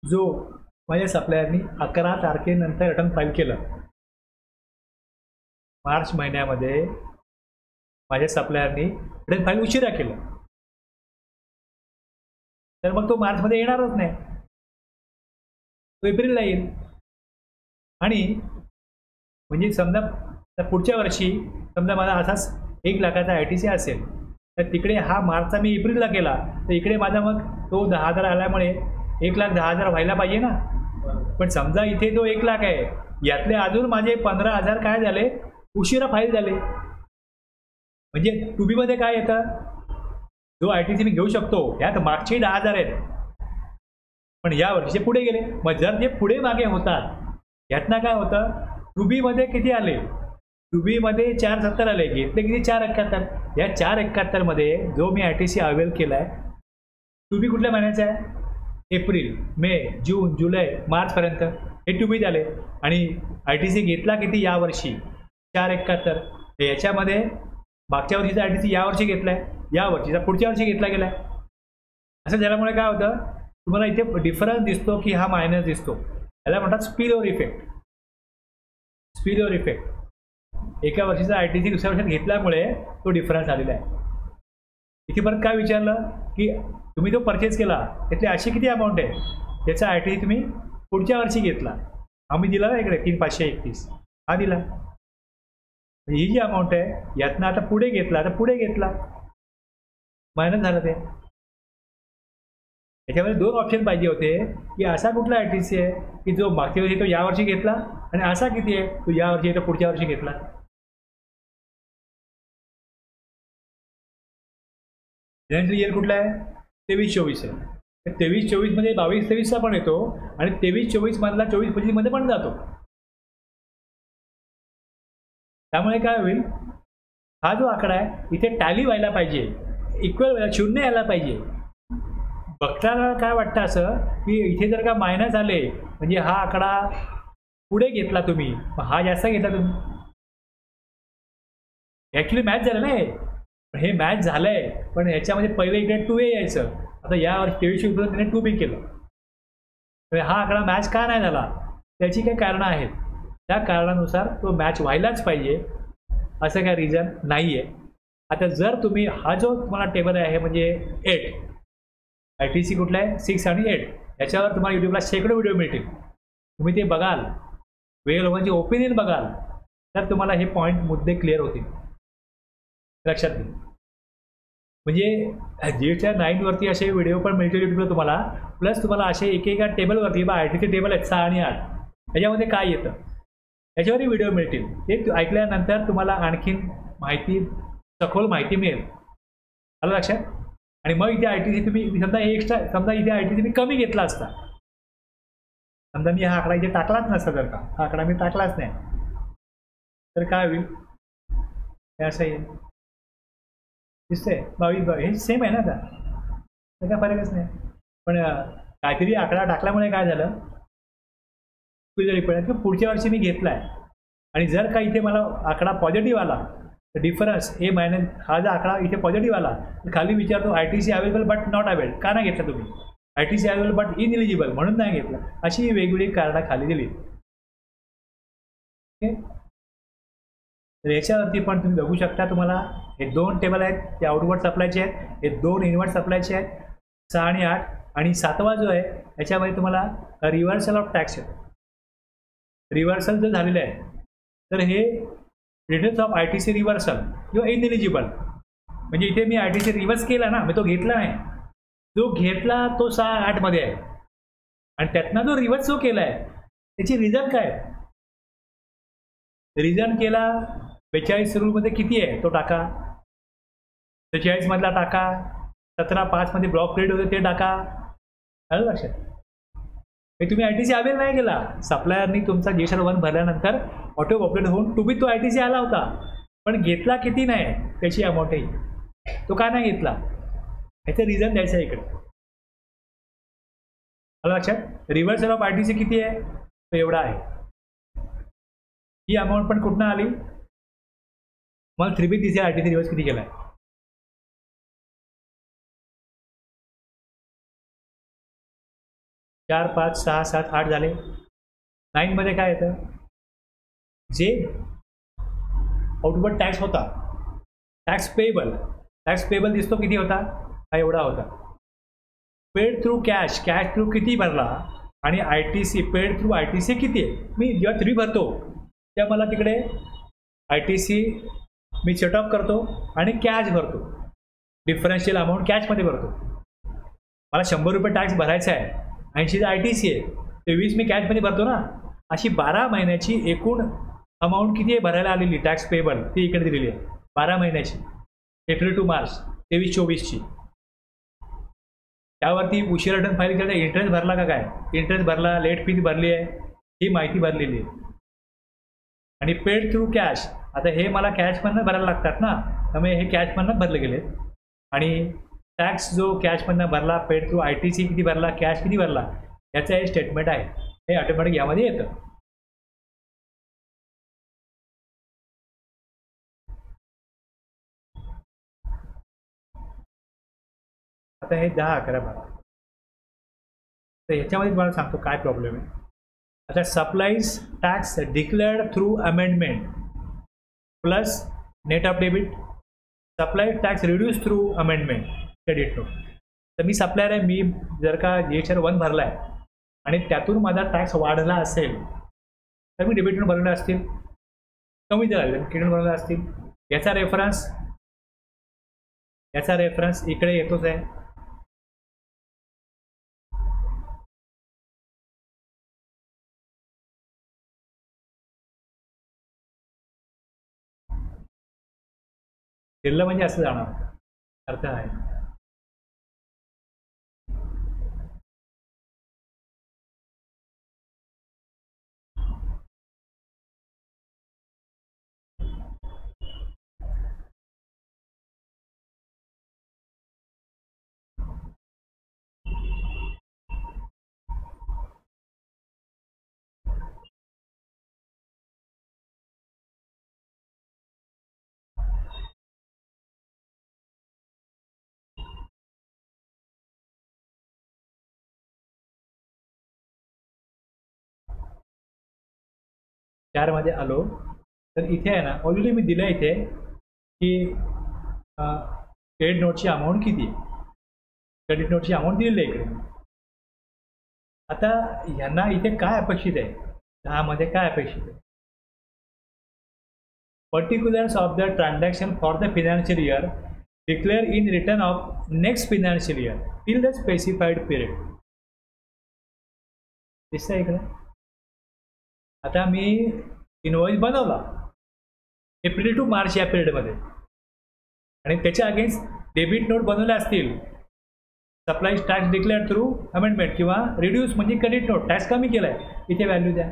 जो माझ्या सप्लायरनी 11 तारखेनंतर रिटर्न फाईल केलं. मार्च महिन्यामध्ये माझ्या सप्लायरनी रिटर्न फाईल उशिरा केलं तर मग तो मार्चमध्ये येणारच नाही, तो एप्रिलला येईल. आणि म्हणजे समजा पुढच्या वर्षी समजा मला असाच 1 लाखाचा आयटीसी असेल तर तिकडे हा मार्चचा मी एप्रिलला केला तर इकडे माझा मग तो 10,000 आल्यामुळे 1,10,000 व्हायला पाहिजे ना. पण समजा इथे जो 1 लाख आहे यातले अजून माझे 15,000 काय झाले उशिरा फाईल झाले. म्हणजे 2B काय येतं जो आयटीसी मी घेऊ शकतो यात मागचे 10,000 आहेत पण या वर्षीचे पुढे गेले. मग जर जे पुढे मागे होतात यातनं काय होतं, टू बीमध्ये किती आले, टू बीमध्ये 470 आले, घेतले किती 471. या 471 मध्ये जो मी ITC अवेल केला आहे, टू बी कुठल्या महिन्याचा आहे, एप्रिल, मे, जून, जुलै, मार्चपर्यंत हे टू बी झाले. आणि ITC घेतला किती यावर्षी 471. याच्यामध्ये मागच्या वर्षीचा ITC यावर्षी घेतला आहे, या वर्षीचा पुढच्या वर्षी घेतला गेला आहे. असं झाल्यामुळे काय होतं, तुम्हाला इथे डिफरन्स दिसतो की हा मायनस दिसतो. याला म्हणतात spill over effect. Spill over effect. एका वर्षीचा ITC दुसऱ्या वर्षात घेतल्यामुळे तो डिफरन्स आलेला आहे. इथे परत काय विचारलं की तुम्ही जो परचेस केला त्यातली अशी किती अमाऊंट आहे, त्याचा ITC तुम्ही पुढच्या वर्षी घेतला, आम्ही दिला ना इकडे 3,531 हा दिला. ही जी अमाऊंट आहे यातनं आता पुढे घेतला, तर पुढे घेतला, मायनस झालं ते. याच्यामध्ये 2 ऑप्शन पाहिजे होते की असा कुठला ITC आहे की जो मागच्या वर्षी तो यावर्षी घेतला, आणि असा किती आहे तो यावर्षी तो पुढच्या वर्षी घेतला. जनरल इयर कुठला आहे, 23-24 आहे. 23-24 मध्ये 22-23चा पण येतो, आणि 23-24 मधला 24-25 मध्ये पण जातो. त्यामुळे काय होईल, हा जो आकडा आहे इथे टॅली व्हायला पाहिजे, इक्वल व्हायला, शून्य यायला पाहिजे. बघताना काय वाटतं असं की इथे जर का मायनस आले म्हणजे हा आकडा पुढे घेतला तुम्ही, हा जास्त घेतला तुम्ही. ॲक्च्युली मॅच झालं ना हे मॅच झालंय, पण ह्याच्यामध्ये पहिले इकडे 2A यायचं. आता या वर्षी 23-24 त्याने 2B केलं. तर हा आकडा मॅच का नाही झाला, त्याची काही कारणं आहेत. त्या कारणानुसार तो मॅच व्हायलाच पाहिजे असं काही रिझन नाही आहे. आता जर तुम्ही हा जो तुम्हाला टेबल आहे म्हणजे 8 ITC कुठला आहे, 6 आणि 8, याच्यावर तुम्हाला यूट्यूबला शेकडो व्हिडिओ मिळतील. तुम्ही ते बघाल, वेगळ्या लोकांची ओपिनियन बघाल, तर तुम्हाला हे पॉईंट मुद्दे क्लिअर होतील. लक्षात घ्या. म्हणजे GSच्या 9वरती असे व्हिडिओ पण मिळतील यूट्यूबला तुम्हाला, प्लस तुम्हाला असे एकेका टेबलवरती बा ITC टेबल आहेत 6 आणि 8, त्याच्यामध्ये काय येतं याच्यावरही व्हिडिओ मिळतील. ते ऐकल्यानंतर तुम्हाला आणखीन माहिती, सखोल माहिती मिळेल. आलं लक्षात. आणि मग इथे ITC तुम्ही समजा एक्स्ट्रा, समजा इथे ITC तुम्ही कमी घेतला असता, समजा मी हा आकडा इथे टाकलाच नसता, जर का हा आकडा मी टाकलाच नाही, तर काय होईल, हे असं येईल. दिसतंय 22 हे सेम आहे ना, आता काय फरकच नाही. पण काहीतरी आकडा टाकल्यामुळे काय झालं, पुढच्या वर्षी मी घेतला आहे, आणि जर का इथे मला आकडा पॉझिटिव्ह आला, तर डिफरन्स ए मायनस हा जर आकडा इथे पॉझिटिव्ह आला, तर खाली विचारतो ITC available but not availed, का नाही घेतला तुम्ही, ITC अवेलेबल बट इनएलिजिबल म्हणून नाही घेतला. अशी वेगवेगळी कारणं खाली दिली. ओके. तर याच्यावरती पण तुम्ही बघू शकता, तुम्हाला हे 2 टेबल आहेत ते आउटवर्ड सप्लायचे आहेत, हे 2 इनवर्ड सप्लायचे आहेत 6 आणि 8, आणि 7वा जो आहे याच्यामध्ये तुम्हाला रिव्हर्सल ऑफ टॅक्स आहे. रिव्हर्सल जर झालेलं आहे तर हे रिटर्न्स ऑफ ITC रिव्हर्सल किंवा इनएलिजिबल, म्हणजे इथे मी ITC रिव्हर्स केला ना, मी तो घेतला नाही, जो घेतला तो 6-8 मध्ये आहे, आणि त्यातनं जो रिव्हर्स जो केला आहे त्याची रिझन काय, रिझन केला 42 रूलमध्ये किती आहे तो टाका, 46 मधला टाका, 17.5 मध्ये ब्लॉक क्रेडिट होते ते टाका. आलं लक्षात. तुम्ही ITC अवेल नाही केला, सप्लायरनी तुमचा GSR 1 भरल्यानंतर ऑटो पॉप्युलेट होऊन टू बी तो ITC आला होता, पण घेतला किती नाही त्याची अमाऊंटही, तो का नाही घेतला याचं रिझन द्यायचं आहे इकडे. आलं लक्षात. रिव्हर्सल ऑफ ITC किती आहे, तो एवढा आहे. ही अमाऊंट पण कुठनं आली, मला 3B दिसेल ITC रिव्हर्स किती केला आहे. 4, 5, 6, 7, 8 झाले. 9 मध्ये काय येतं, जे आउटवर्ड टॅक्स होता, टॅक्स पेबल दिसतो किती होता, हा एवढा होता. पेड थ्रू कॅश थ्रू किती भरला, आणि ITC पेड थ्रू ITC किती आहे. मी जेव्हा 3 भरतो तेव्हा मला तिकडे ITC मी सेट ऑफ करतो आणि कॅश भरतो, डिफरन्शियल अमाऊंट कॅशमध्ये भरतो. मला 100 रुपये टॅक्स भरायचा आहे, 80 ITC आहे, 23 मी कॅशमध्ये भरतो ना. अशी 12 महिन्याची एकूण अमाऊंट किती आहे भरायला आलेली टॅक्स पेबल, ती इकडे दिलेली आहे 12 महिन्याची, एप्रिल टू मार्च 23-24ची. त्यावरती उशिरा रिटर्न फाईल केलं, इंटरेस्ट भरला का काय, इंटरेस्ट भरला, लेट फी भरली आहे, ही माहिती भरलेली आहे. आणि पेड थ्रू कॅश, आता हे मला कॅशमधनं भरायला लागतात ना, त्यामुळे हे कॅशमधनं भरले गेले. आणि टॅक्स जो कॅशमधनं भरला, पेड थ्रू ITC किती भरला, कॅश किती भरला, याचं हे स्टेटमेंट आहे, हे ऑटोमॅटिक यामध्ये येतं. आता हे 10-11 भरा. तर ह्याच्यामध्ये तुम्हाला सांगतो काय प्रॉब्लेम आहे. आता supplies tax declared through amendment plus net of debit, supply tax reduce through amendment credit note. तर मी सप्लायर आहे, मी जर का GSR 1 भरला आहे आणि त्यातून माझा टॅक्स वाढला असेल तर मी डेबिट नोट भरले असतील, कमी झाले क्रेडिट भरले असतील. याचा रेफरन्स इकडे येतोच आहे. दिलं म्हणजे असं जाणार अर्थ आहे. मध्ये आलो तर इथे आहे ना, ऑलरेडी मी दिलं इथे की क्रेडिट नोटची अमाऊंट किती आहे, क्रेडिट नोटची अमाऊंट दिलेली आहे इकडे. आता यांना इथे काय अपेक्षित आहे, 10 मध्ये काय अपेक्षित आहे, particulars of the transaction for the financial year declare in return of next financial year till the specified period. दिसतं आहे इकडे. आता मी इनवॉइस बनवला एप्रिल टू मार्च या पिरियडमध्ये आणि त्याच्या अगेन्स्ट डेबिट नोट बनवले असतील, supply tax declare through amendment किंवा रिड्यूस म्हणजे क्रेडिट नोट, टॅक्स कमी केला आहे, इथे व्हॅल्यू द्या.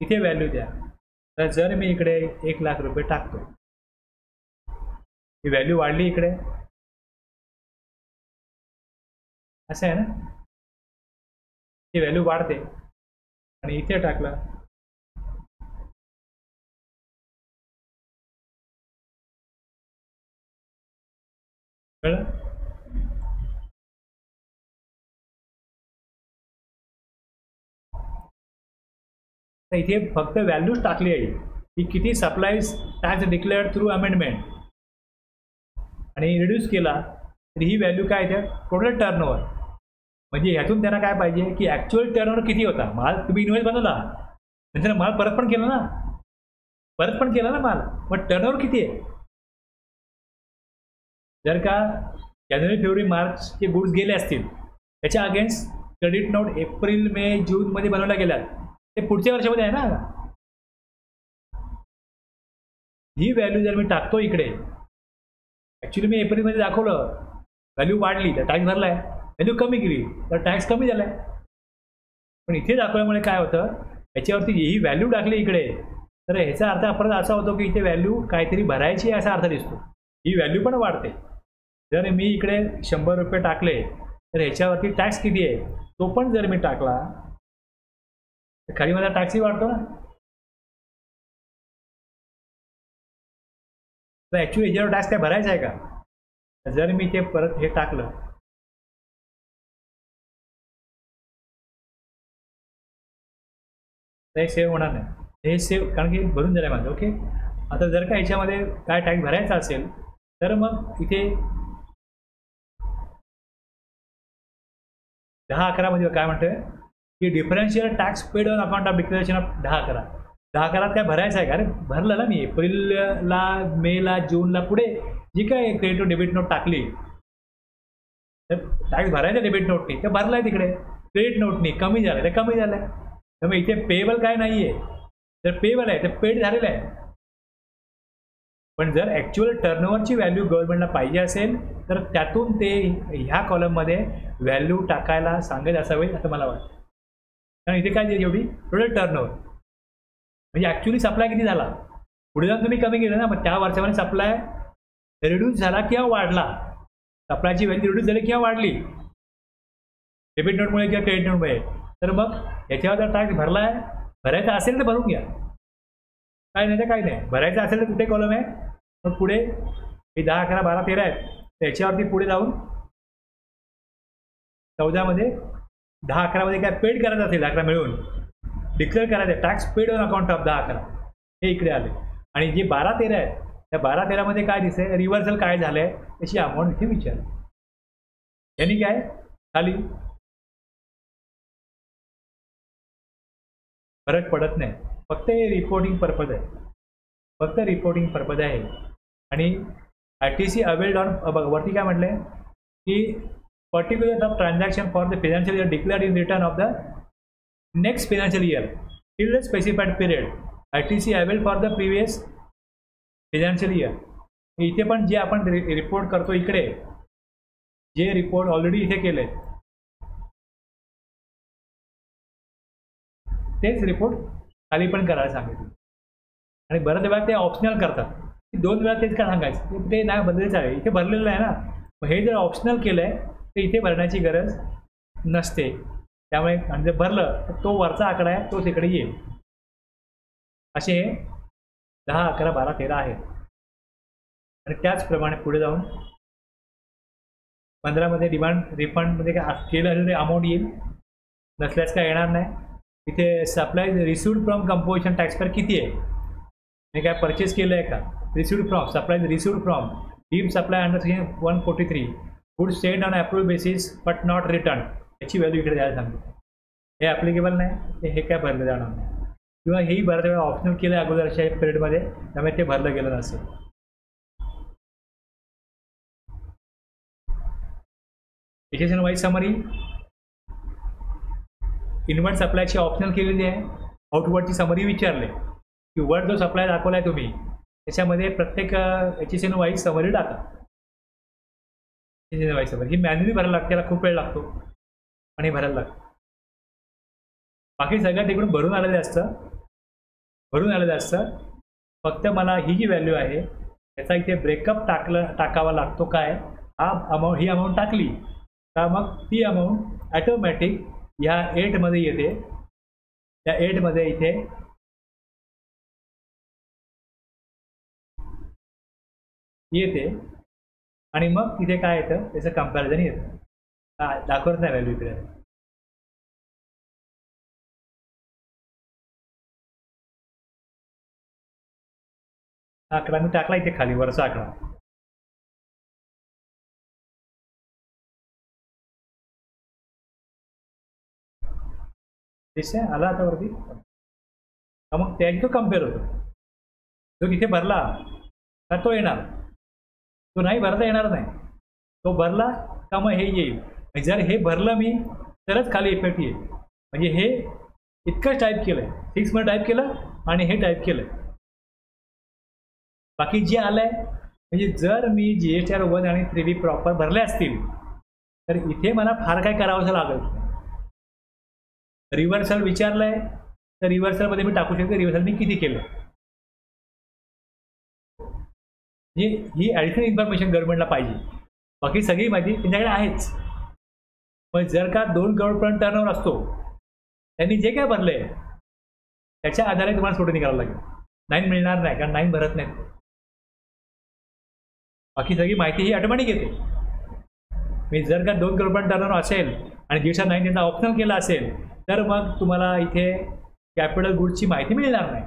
इथे व्हॅल्यू द्या. तर जर मी इकडे 1 लाख रुपये टाकतो, ही व्हॅल्यू वाढली इकडे, असं आहे ना, ही व्हॅल्यू वाढते. आणि इथे टाकला कळलं. तर इथे फक्त व्हॅल्यूज टाकली आहे की किती supplies tax declared through amendment आणि रिड्यूस केला, तर ही व्हॅल्यू काय येते, टोटल टर्नओव्हर. म्हणजे ह्यातून त्यांना काय पाहिजे की ॲक्च्युअल टर्नओव्हर किती होता. माल तुम्ही इन्व्हेस्ट बनवला, नंतर माल परत पण केला ना, माल, पण टर्नओव्हर किती आहे. जर का जानेवारी फेब्रुवारी मार्चचे गुड्स गेले असतील, त्याच्या against credit note April May जूनमध्ये बनवल्या गेल्यात, ते पुढच्या वर्षामध्ये आहे ना. ही व्हॅल्यू जर मी टाकतो इकडे, ॲक्च्युली मी एप्रिलमध्ये दाखवलं व्हॅल्यू वाढली तर टॅक्स भरला आहे, व्हॅल्यू कमी केली तर टॅक्स कमी झाला आहे. पण इथे दाखवल्यामुळे काय होतं, याच्यावरती ही व्हॅल्यू टाकली इकडे, तर ह्याचा अर्थ परत असा होतो की इथे व्हॅल्यू काहीतरी भरायची आहे असा अर्थ दिसतो. ही व्हॅल्यू पण वाढते. जर मी इकडे 100 रुपये टाकले तर ह्याच्यावरती टॅक्स किती आहे तो पण जर मी टाकला तर खाली माझा टॅक्सही वाढतो ना. तर ॲक्च्युली ह्याच्यावर टॅक्स काय भरायचा आहे का. जर मी ते परत हे टाकलं तर हे सेव्ह होणार नाही, हे सेव्ह कारण की भरून झालं आहे माझं. ओके. आता जर का ह्याच्यामध्ये काय टॅक्स भरायचा असेल तर मग इथे 10-11 मध्ये काय म्हणतोय की differential tax paid on account of declaration of 10-11 काय भरायचं आहे का. अरे भरलं ना मी एप्रिलला, मेला, जूनला, पुढे जी काय क्रेडिट डेबिट नोट टाकली तर टॅक्स भरायचा डेबिट नोटनी, तर भरलाय तिकडे. क्रेडिट नोटनी कमी झालं तर कमी झालंय. त्यामुळे इथे पेबल काय नाही आहे, तर पेबल आहे तर पेड झालेलं आहे. पण जर ॲक्च्युअल टर्नओव्हरची व्हॅल्यू गव्हर्नमेंटला पाहिजे असेल तर त्यातून ते ह्या कॉलममध्ये व्हॅल्यू टाकायला सांगत असावे असं मला वाटतं. कारण इथे काय एवढी टोटल टर्नओव्हर म्हणजे ॲक्च्युअली सप्लाय किती झाला. पुढे जाऊन तुम्ही कमी केलं ना, मग त्या वर्षामध्ये सप्लाय रिड्यूस झाला किंवा वाढला, सप्लायची व्हॅल्यू रिड्यूस झाली किंवा वाढली डेबिट नोटमुळे किंवा क्रेडिट नोटमुळे, तर मग याच्यावर जर टॅक्स भरला आहे, भरायचा असेल तर भरून घ्या, काय नाही तर काय नाही. भरायचं असेल तर कुठे कॉलम आहे, मग पुढे हे 10, 11, 12, 13 आहेत, त्याच्यावरती पुढे जाऊन 14 मध्ये 10, 11 मध्ये काय पेड करायचं असेल, 11 मिळून डिक्लेअर करायचं tax paid on account of 10, 11 हे इकडे आले. आणि जे 12, 13 आहे त्या 12, 13 मध्ये काय दिसतंय, रिव्हर्सल काय झालंय त्याची अमाऊंट इथे विचार. यांनी काय खाली फरक पडत नाही, फक्त हे रिपोर्टिंग पर्पज आहे, फक्त रिपोर्टिंग पर्पज आहे. आणि ITC अवेल्ड ऑन वरती काय म्हटलंय की particular of transaction for the financial year declared in return of the next financial year till the specified period ITC availed for the previous financial year. इथे पण जे आपण रिपोर्ट करतो, इकडे जे रिपोर्ट ऑलरेडी इथे केले तेच रिपोर्ट खाली पण करायला सांगितलं. आणि बऱ्याच वेळा ते ऑप्शनल करतात, 2 वेळा तेच काय सांगायचं, ते नाही बदलायचं आहे, इथे भरलेलं आहे ना, मग हे जर ऑप्शनल केलं आहे तर इथे भरण्याची गरज नसते. त्यामुळे आणि जर भरलं तर तो वरचा आकडा आहे तोच इकडे येईल. असे 10, 11, 12, 13 आहेत. आणि त्याचप्रमाणे पुढे जाऊन 15 मध्ये डिमांड रिफंडमध्ये काय केलं ते अमाऊंट येईल, नसल्यास काय येणार नाही. इथे supply received from composition taxpayer किती आहे, मी काय परचेस केलं आहे का, received from supply received from deemed supply under section 143 good send on approved basis but not return, याची व्हॅल्यू इकडे द्यायला सांगितलं. हे ॲप्लिकेबल नाही, हे काय भरलं जाणार नाही. किंवा हेही बऱ्याच वेळा ऑप्शनल केलं आहे अगोदरच्या पिरियडमध्ये, त्यामुळे ते भरलं गेलं नसेल. एचएसएन वाईज समरी इनवर्ड सप्लायची ऑप्शनल केलेली आहे. आउटवर्डची समरी विचारले की वर्ड जो सप्लाय दाखवला आहे तुम्ही त्याच्यामध्ये प्रत्येक एचएसएन वाईज समरी टाका. एचएसएन वाईज समरी ही मॅन्युअली भरायला लागते, त्याला खूप वेळ लागतो आणि भरायला लागतं. बाकी सगळ्यात तिकडून भरून आलेलं असतं. फक्त मला ही जी व्हॅल्यू आहे त्याचा इथे ब्रेकअप टाकावा लागतो. काय हा अमाऊंट, ही अमाऊंट टाकली का मग ती अमाऊंट ॲटोमॅटिक ह्या 8 मध्ये येते. त्या 8 मध्ये इथे येते आणि मग तिथे काय येतं त्याचं कंपॅरिझन येतं. दाखवत नाही व्हॅल्यू इकडे. आकडा मी टाकला इथे खाली, वरचा आकडा. दिसतंय आला आता वरती, मग त्याची तो कम्पेअर होतो. जो तिथे भरला का तो येणार, तो नाही भरता येणार नाही. तो भरला का मग हे येईल. जर हे भरलं मी तरच खाली इफेक्ट येईल. म्हणजे हे इतकंच टाईप केलंय, 6 मध्ये टाईप केलं आणि हे टाईप केलंय. बाकी जे आलंय म्हणजे जर मी GSTR 1 आणि 3B प्रॉपर भरले असतील तर इथे मला फार काय करावंसं लागेल. रिव्हर्सल विचारलंय तर रिव्हर्सलमध्ये मी टाकू शकतो रिव्हर्सल मी किती केलं. ही ॲडिशनल इन्फॉर्मेशन गव्हर्नमेंटला पाहिजे. बाकी सगळी माहिती त्यांच्याकडे आहेच. पण जर का 2 करोडपर्यंत टर्नओव्हर असतो, त्यांनी जे काय भरले त्याच्या आधारे तुम्हाला सोडून निघावं लागेल. 9 मिळणार नाही, कारण 9 भरत नाहीत. बाकी सगळी माहिती ही ऑटोमॅटिक येते. मी जर का 2 करोडपर्यंत टर्नओव्हर असेल आणि GSTR 9 त्यांचा ऑप्शनल केला असेल तर मग तुम्हाला इथे कॅपिटल गुड्सची माहिती मिळणार नाही.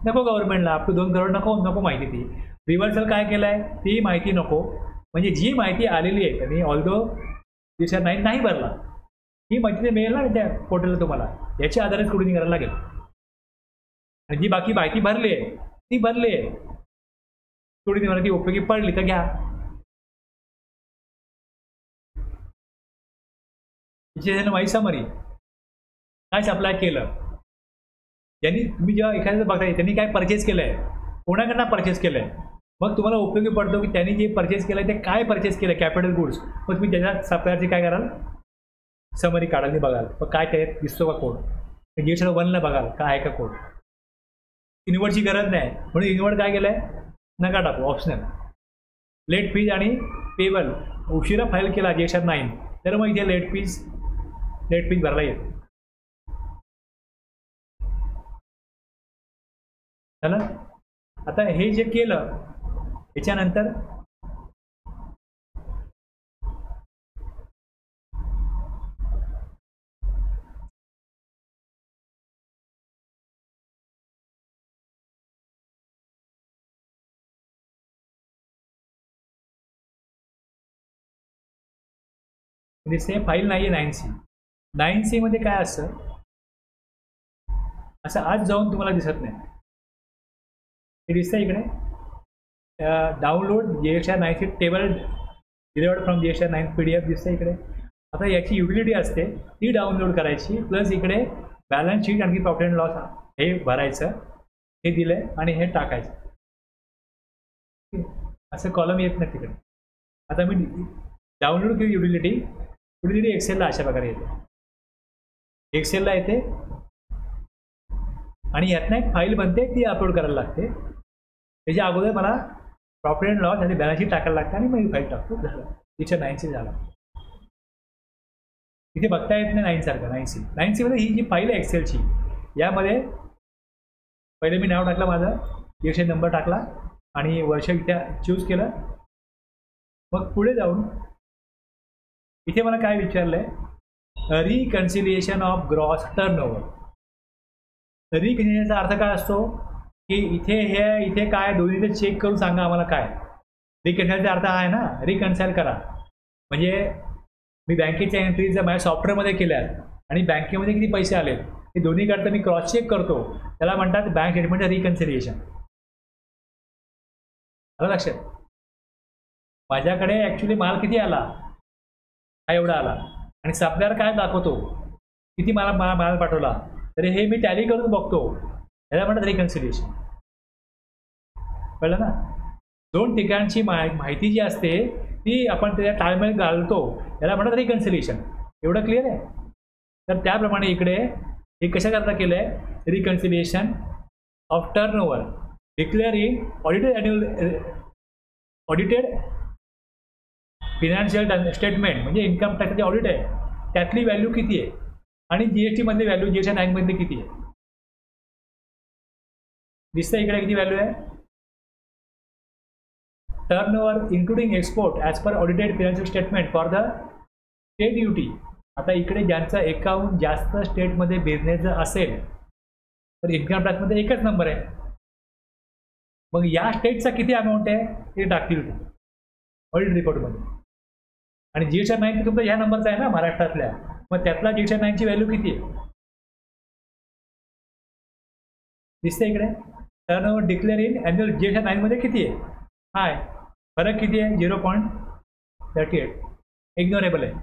नको गव्हर्नमेंटला अप टू 2 करोड नको माहिती. ती रिव्हर्सल काय केलं आहे ती माहिती नको. म्हणजे जी माहिती आलेली आहे त्यांनी ऑल्दो GSTR 9 नाही भरला, ही माहिती मिळेल ना त्या पोर्टलला तुम्हाला, याच्या आधारेच कुठे करायला लागेल. आणि जी बाकी माहिती भरली आहे ती भरली आहे, थोडी तुम्हाला ती उपयोगी पडली तर घ्या. वाईज समरी काय सप्लाय केलं, ज्यांनी तुम्ही जेव्हा एखाद्याचं बघताय त्यांनी काय परचेस केलंय, कोणाकडनं परचेस केलंय, मग तुम्हाला उपयोगी पडतो की त्यांनी जे परचेस केलं ते काय परचेस केलं कॅपिटल गुड्स, मग तुम्ही त्याच्यात सप्लायरची काय कराल समरी काढायला बघाल मग काय त्याच्यात दिसतो का कोड, GST 1ला बघाल काय आहे का कोड. इन्व्हर्टची गरज नाही म्हणून इन्व्हर्ट काय केलं आहे नका टाकू ऑप्शनल. लेट फीज आणि पेबल उशिरा फाईल केला GST 9 तर मग इथे लेट फीज भरला येईल. झालं. आता हे जे केलं याच्यानंतर दिसते फाईल नाही आहे 9C. 9C मध्ये काय असतं असं आज जाऊन तुम्हाला दिसत नाही. हे दिसतं इकडे download GST 9C table delivered from GST 9 PDF दिसतं इकडे. आता याची युटिलिटी असते ती डाउनलोड करायची प्लस इकडे बॅलन्स शीट आणखी प्रॉफिट अँड लॉस हे भरायचं, हे दिलं आणि हे टाकायचं. असं कॉलम येत नाही तिकडे. आता मी डाउनलोड केली युटिलिटी एक्सेलला अशा प्रकारे येते, एक्सेलला येते आणि यातनं एक फाईल बनते ती अपलोड करायला लागते. त्याच्या अगोदर मला प्रॉफिट अँड लॉस आणि बॅलन्स शीट टाकायला लागतं आणि मग फाईल टाकतो. झालं GST 9C झाला. इथे बघता येत नाही 9 सारखं. 9C मध्ये ही जी फाईल आहे एक्सेलची यामध्ये पहिले मी नाव टाकलं माझं, GST नंबर टाकला आणि वर्ष इथे चूज केलं. मग पुढे जाऊन इथे मला काय विचारलं आहे रिकन्सिलिएशन ऑफ ग्रॉस टर्नओव्हर. रिकन्सिलिएशनचा अर्थ काय असतो की इथे काय दोन्हीकडे चेक करून सांगा आम्हाला काय. रिकन्साईलचा अर्थ आहे ना रिकन्साईल करा, म्हणजे मी बँकेच्या एंट्रीज माझ्या सॉफ्टवेअरमध्ये केल्या आणि बँकेमध्ये किती पैसे आलेत हे दोन्हीकडचं मी क्रॉस चेक करतो, त्याला म्हणतात बँक स्टेटमेंटचं रिकन्सिलिएशन. आलं लक्षात. माझ्याकडे ॲक्च्युली माल किती आला हा एवढा आला आणि सप्लायर काय दाखवतो किती मला माल पाठवला, तर हे मी टॅली करून बघतो, याला म्हणतात रिकन्सिलिएशन. कळलं ना. दोन ठिकाणची माहिती जी असते ती आपण त्याच्या ताळमेळ घालतो, याला म्हणतात रिकन्सिलिएशन. एवढं क्लिअर आहे. तर त्याप्रमाणे इकडे हे कशा करता केलं आहे reconciliation of turnover declaring audited financial statement म्हणजे इन्कम टॅक्सचे ऑडिट आहे त्यातली व्हॅल्यू किती आहे आणि GST मधली व्हॅल्यू GST 9 मध्ये किती आहे दिसतं इकडे किती व्हॅल्यू आहे. Turnover including export as per audited financial statement for the state duty. आता इकडे ज्यांचं अकाउंट जास्त स्टेटमध्ये बिझनेस जर असेल तर इन्कम टॅक्समध्ये एकच नंबर आहे. मग या स्टेटचा किती अमाऊंट आहे ते टाकतील ऑडिट रिपोर्टमध्ये. आणि GST 9 तुमचा ह्या नंबरचा आहे ना महाराष्ट्रातल्या, मग त्यातला GST 9 ची व्हॅल्यू किती आहे दिसते इकडे. Turnover declare in annual GST 9 मध्ये किती आहे हाय फरक किती आहे 0.38 इग्नोरेबल आहे.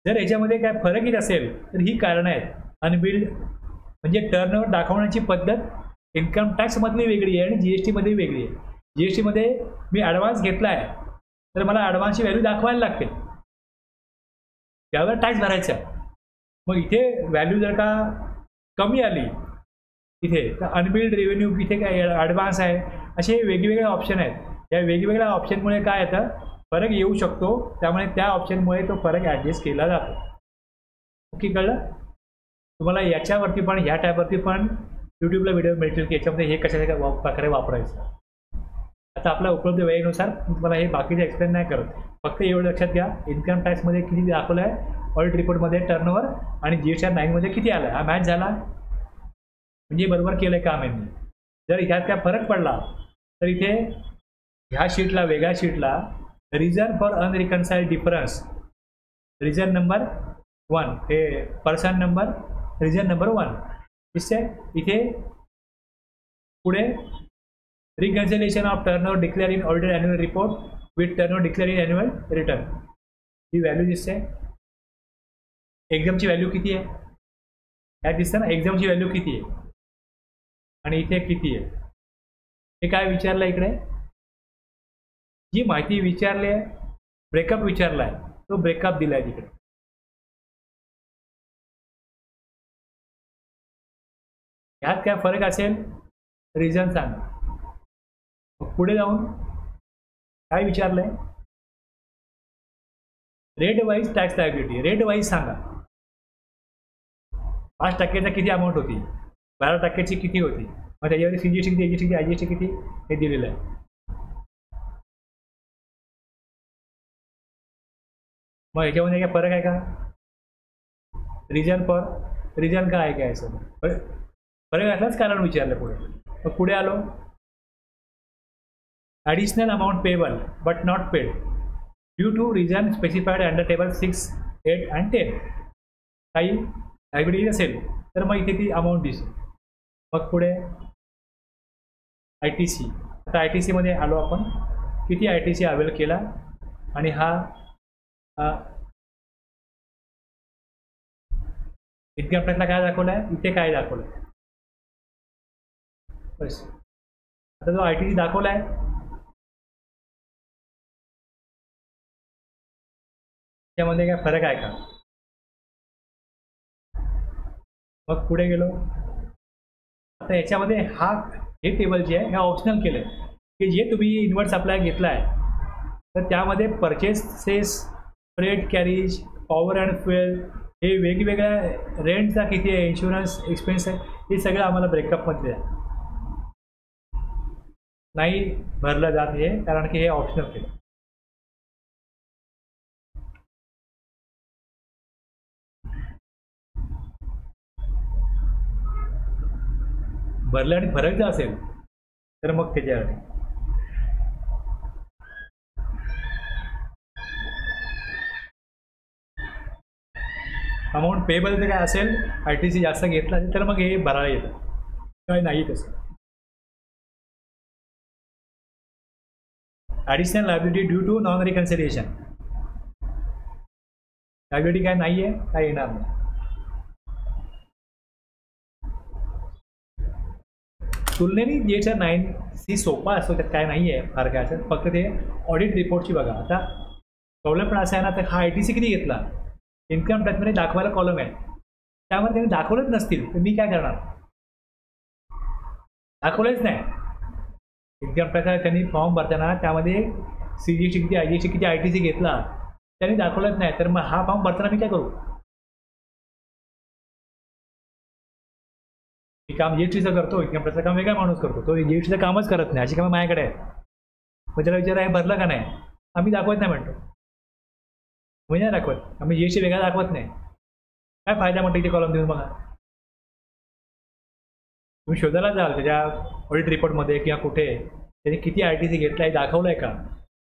जर याच्यामध्ये काय फरक येत असेल तर ही कारणं आहेत. अनबिल्ड म्हणजे टर्नओव्हर दाखवण्याची पद्धत इन्कम टॅक्समधली वेगळी आहे आणि GST मध्ये वेगळी आहे. GST मध्ये मी ॲडव्हान्स घेतला आहे तर मला ॲडव्हान्सची व्हॅल्यू दाखवायला लागते, त्यावर टॅक्स भरायचा. मग इथे व्हॅल्यू जर का कमी आली इथे तर अनबिल्ड रेव्हेन्यू इथे काय ॲडव्हान्स आहे, असे वेगवेगळे ऑप्शन आहेत. या वेगवेगळ्या ऑप्शनमुळे काय येतं फरक येऊ शकतो, त्यामुळे त्या ऑप्शनमुळे तो फरक ॲडजस्ट केला जातो. ओके कळलं तुम्हाला. याच्यावरती पण ह्या टॅबवरती पण यूट्यूबला व्हिडिओ मिळतील की याच्यामध्ये हे कशा प्रकारे वापरायचं. आता आपल्या उपलब्ध वेळेनुसार तुम्हाला हे बाकीचे एक्सप्लेन नाही करत, फक्त एवढं लक्षात घ्या इन्कम टॅक्समध्ये किती दाखवलं आहे ऑडिट रिपोर्टमध्ये टर्नओव्हर आणि GST 9 मध्ये किती आलं. हा मॅच झाला म्हणजे बरोबर केलं आहे काम आहे. जर ह्यात काय फरक पडला तर इथे ह्या शीटला वेगळ्या शीटला reason for unreconciled difference reason number 1 हे पर्सन नंबर रिझन नंबर 1 दिसते. इथे पुढे reconciliation of turnover declare in audited annual report with turnover declare in annual return he value दिसते. एक्झामची व्हॅल्यू किती आहे ह्यात दिसतं ना एक्झामची व्हॅल्यू किती आहे आणि इथे किती आहे. हे काय विचारलं इकडे जी माहिती विचारली आहे, ब्रेकअप विचारला आहे, तो ब्रेकअप दिला आहे तिकडे. ह्यात काय फरक असेल, रिझन सांगा. पुढे जाऊन काय विचारलंय, rate wise tax liability. Rate wise सांगा. 5% किती अमाऊंट होती, 12% किती होती, मग त्याच्यावर सीजीएसटी किती, एजीएसटी किती, आयजीएसटी किती, हे दिलेलं आहे. मग ह्याच्यामध्ये काय फरक आहे का, रिजन काय आहे, काय असं फरक असलाच कारण विचारलं पुढे. मग पुढे आलो, additional amount payable but not paid due to reason specified under table 6, 8 आणि 10. काही लायबिलिटी असेल तर मग इथे ती अमाऊंट दिसेल. मग पुढे ITC. आता ITC मध्ये आलो आपण, किती ITC अवेल केला, आणि हा इन्कम टॅक्सला काय दाखवलं आहे, इथे काय दाखवलं आहे. बस आता जो ITC दाखवला आहे, त्यामध्ये काय फरक आहे का. मग पुढे गेलो, आता याच्यामध्ये हे टेबल जे आहे हे ऑप्शनल केलं आहे, की जे तुम्ही इनवर्ट सप्लाय घेतला आहे तर त्यामध्ये purchases, freight carriage, power and fuel, हे वेगवेगळ्या रेंटचा किती आहे, इन्शुरन्स एक्सपेन्स आहे, हे सगळं आम्हाला ब्रेकअपमध्ये आहे. नाही भरलं जात हे, कारण की हे ऑप्शनल केलं. भरलं आणि फरक जर असेल तर मग त्याच्यासाठी अमाऊंट पेबल जर काय असेल, ITC जास्त घेतला असेल तर मग हे भरायला येतं, काय नाही तसं. Additional liability due to non reconciliation. Liability काय नाही आहे, काय येणार नाही. तुलनेने जे 9C सोपा असतो, त्यात काय नाही आहे फार काय असं, फक्त ते ऑडिट रिपोर्टची बघा. आता प्रॉब्लेम पण असा आहे ना, तर हा ITC किती घेतला, इन्कम टॅक्समध्ये दाखवायला कॉलम आहे, त्यामध्ये त्यांनी दाखवलंच नसतील तर मी काय करणार, दाखवलंच नाही. इन्कम टॅक्स त्यांनी फॉर्म भरताना त्यामध्ये CGST किती, IGST किती, ITC घेतला, त्यांनी दाखवलंच नाही, तर मग हा फॉर्म भरताना मी काय करू. मी काम GSTचं करतो, इन्कम टॅक्सचं काम वेगळा माणूस करतो, तो GSTचं कामच करत नाही, अशी कामं माझ्याकडे आहे. मग त्याला विचार आहे भरलं का नाही, आम्ही दाखवत नाही म्हणतो, म्हणजे नाही दाखवत, आम्ही GST वेगळा दाखवत नाही. काय फायदा म्हणतो इथे कॉलम देऊन बघा. तुम्ही शोधायला जाल त्याच्या ऑडिट रिपोर्टमध्ये किंवा कुठे त्याने किती ITC घेतला आहे दाखवलं आहे का.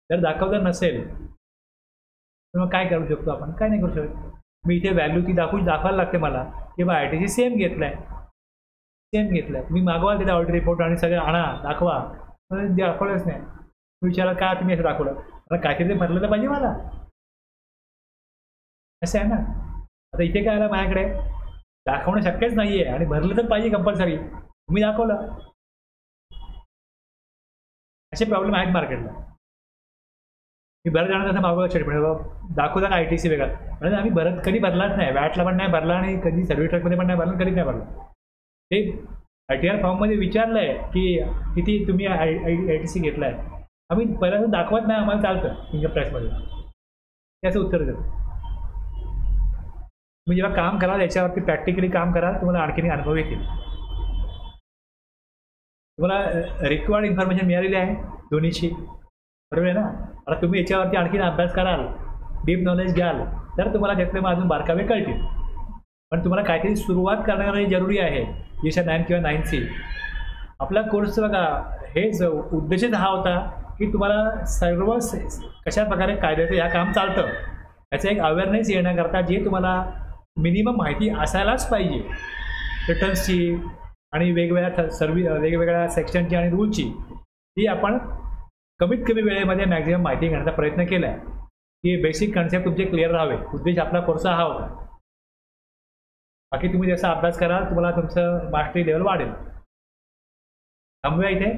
जर दाखवलं नसेल तर मग काय करू शकतो आपण, काय नाही करू शकतो. मी इथे व्हॅल्यू ती दाखवायला लागते मला, की बा ITC सेम घेतला आहे, तुम्ही मागवा तिथे ऑडिट रिपोर्ट आणि सगळं आणा, दाखवा, दाखवलंच नाही. विचारा का तुम्ही असं दाखवलं, मला काहीतरी ते भरलं तर पाहिजे मला, असं आहे ना. आता इथे काय आलं, माझ्याकडे दाखवणं शक्यच नाही आहे आणि भरलं तर पाहिजे कंपल्सरी, तुम्ही दाखवलं. असे प्रॉब्लेम आहेत मार्केटला. मी बरं जाणार तसं मागवलं शेट म्हणजे दाखवता का ITC वेगळा, म्हणजे आम्ही कधी भरलाच नाही, वॅटला पण नाही भरला आणि कधी सर्व्हिस ट्रकमध्ये पण नाही भरला, कधीच नाही भरला. ते ITR फॉर्ममध्ये विचारलं आहे की किती तुम्ही ITC घेतला आहे, आम्ही पहिल्यांदा दाखवत नाही, आम्हाला चालतं इन्कम टॅक्समध्ये, त्याचं उत्तर देतो. तुम्ही जेव्हा काम कराल याच्यावरती प्रॅक्टिकली काम कराल, तुम्हाला आणखीन अनुभव येतील. तुम्हाला रिक्वायर्ड इन्फॉर्मेशन मिळालेली आहे दोन्हीची, बरोबर आहे ना. आता तुम्ही याच्यावरती आणखीन अभ्यास कराल, डीप नॉलेज घ्याल, तर तुम्हाला त्यातले मग अजून बारकावे कळतील. पण तुम्हाला काहीतरी सुरुवात करण्यासाठी जरुरी आहे. जे 9 किंवा 9C आपला कोर्स बघा, हेच उद्देशच हा होता की तुम्हाला सर्व कशा प्रकारे कायद्याचं या काम चालतं याचा एक अवेअरनेस येण्याकरता, जे तुम्हाला मिनिमम माहिती असायलाच पाहिजे रिटर्न्सची आणि वेगवेगळ्या सेक्शनची आणि रूलची, ती आपण कमीत कमी वेळेमध्ये मॅक्झिमम माहिती घेण्याचा प्रयत्न केला आहे की बेसिक कन्सेप्ट तुमचे क्लिअर राहावे. उद्देश आपला कोर्सचा हा होता. बाकी तुम्ही जसा अभ्यास कराल तुम्हाला तुमचं मास्टरी लेवल वाढेल. थांबूया इथे.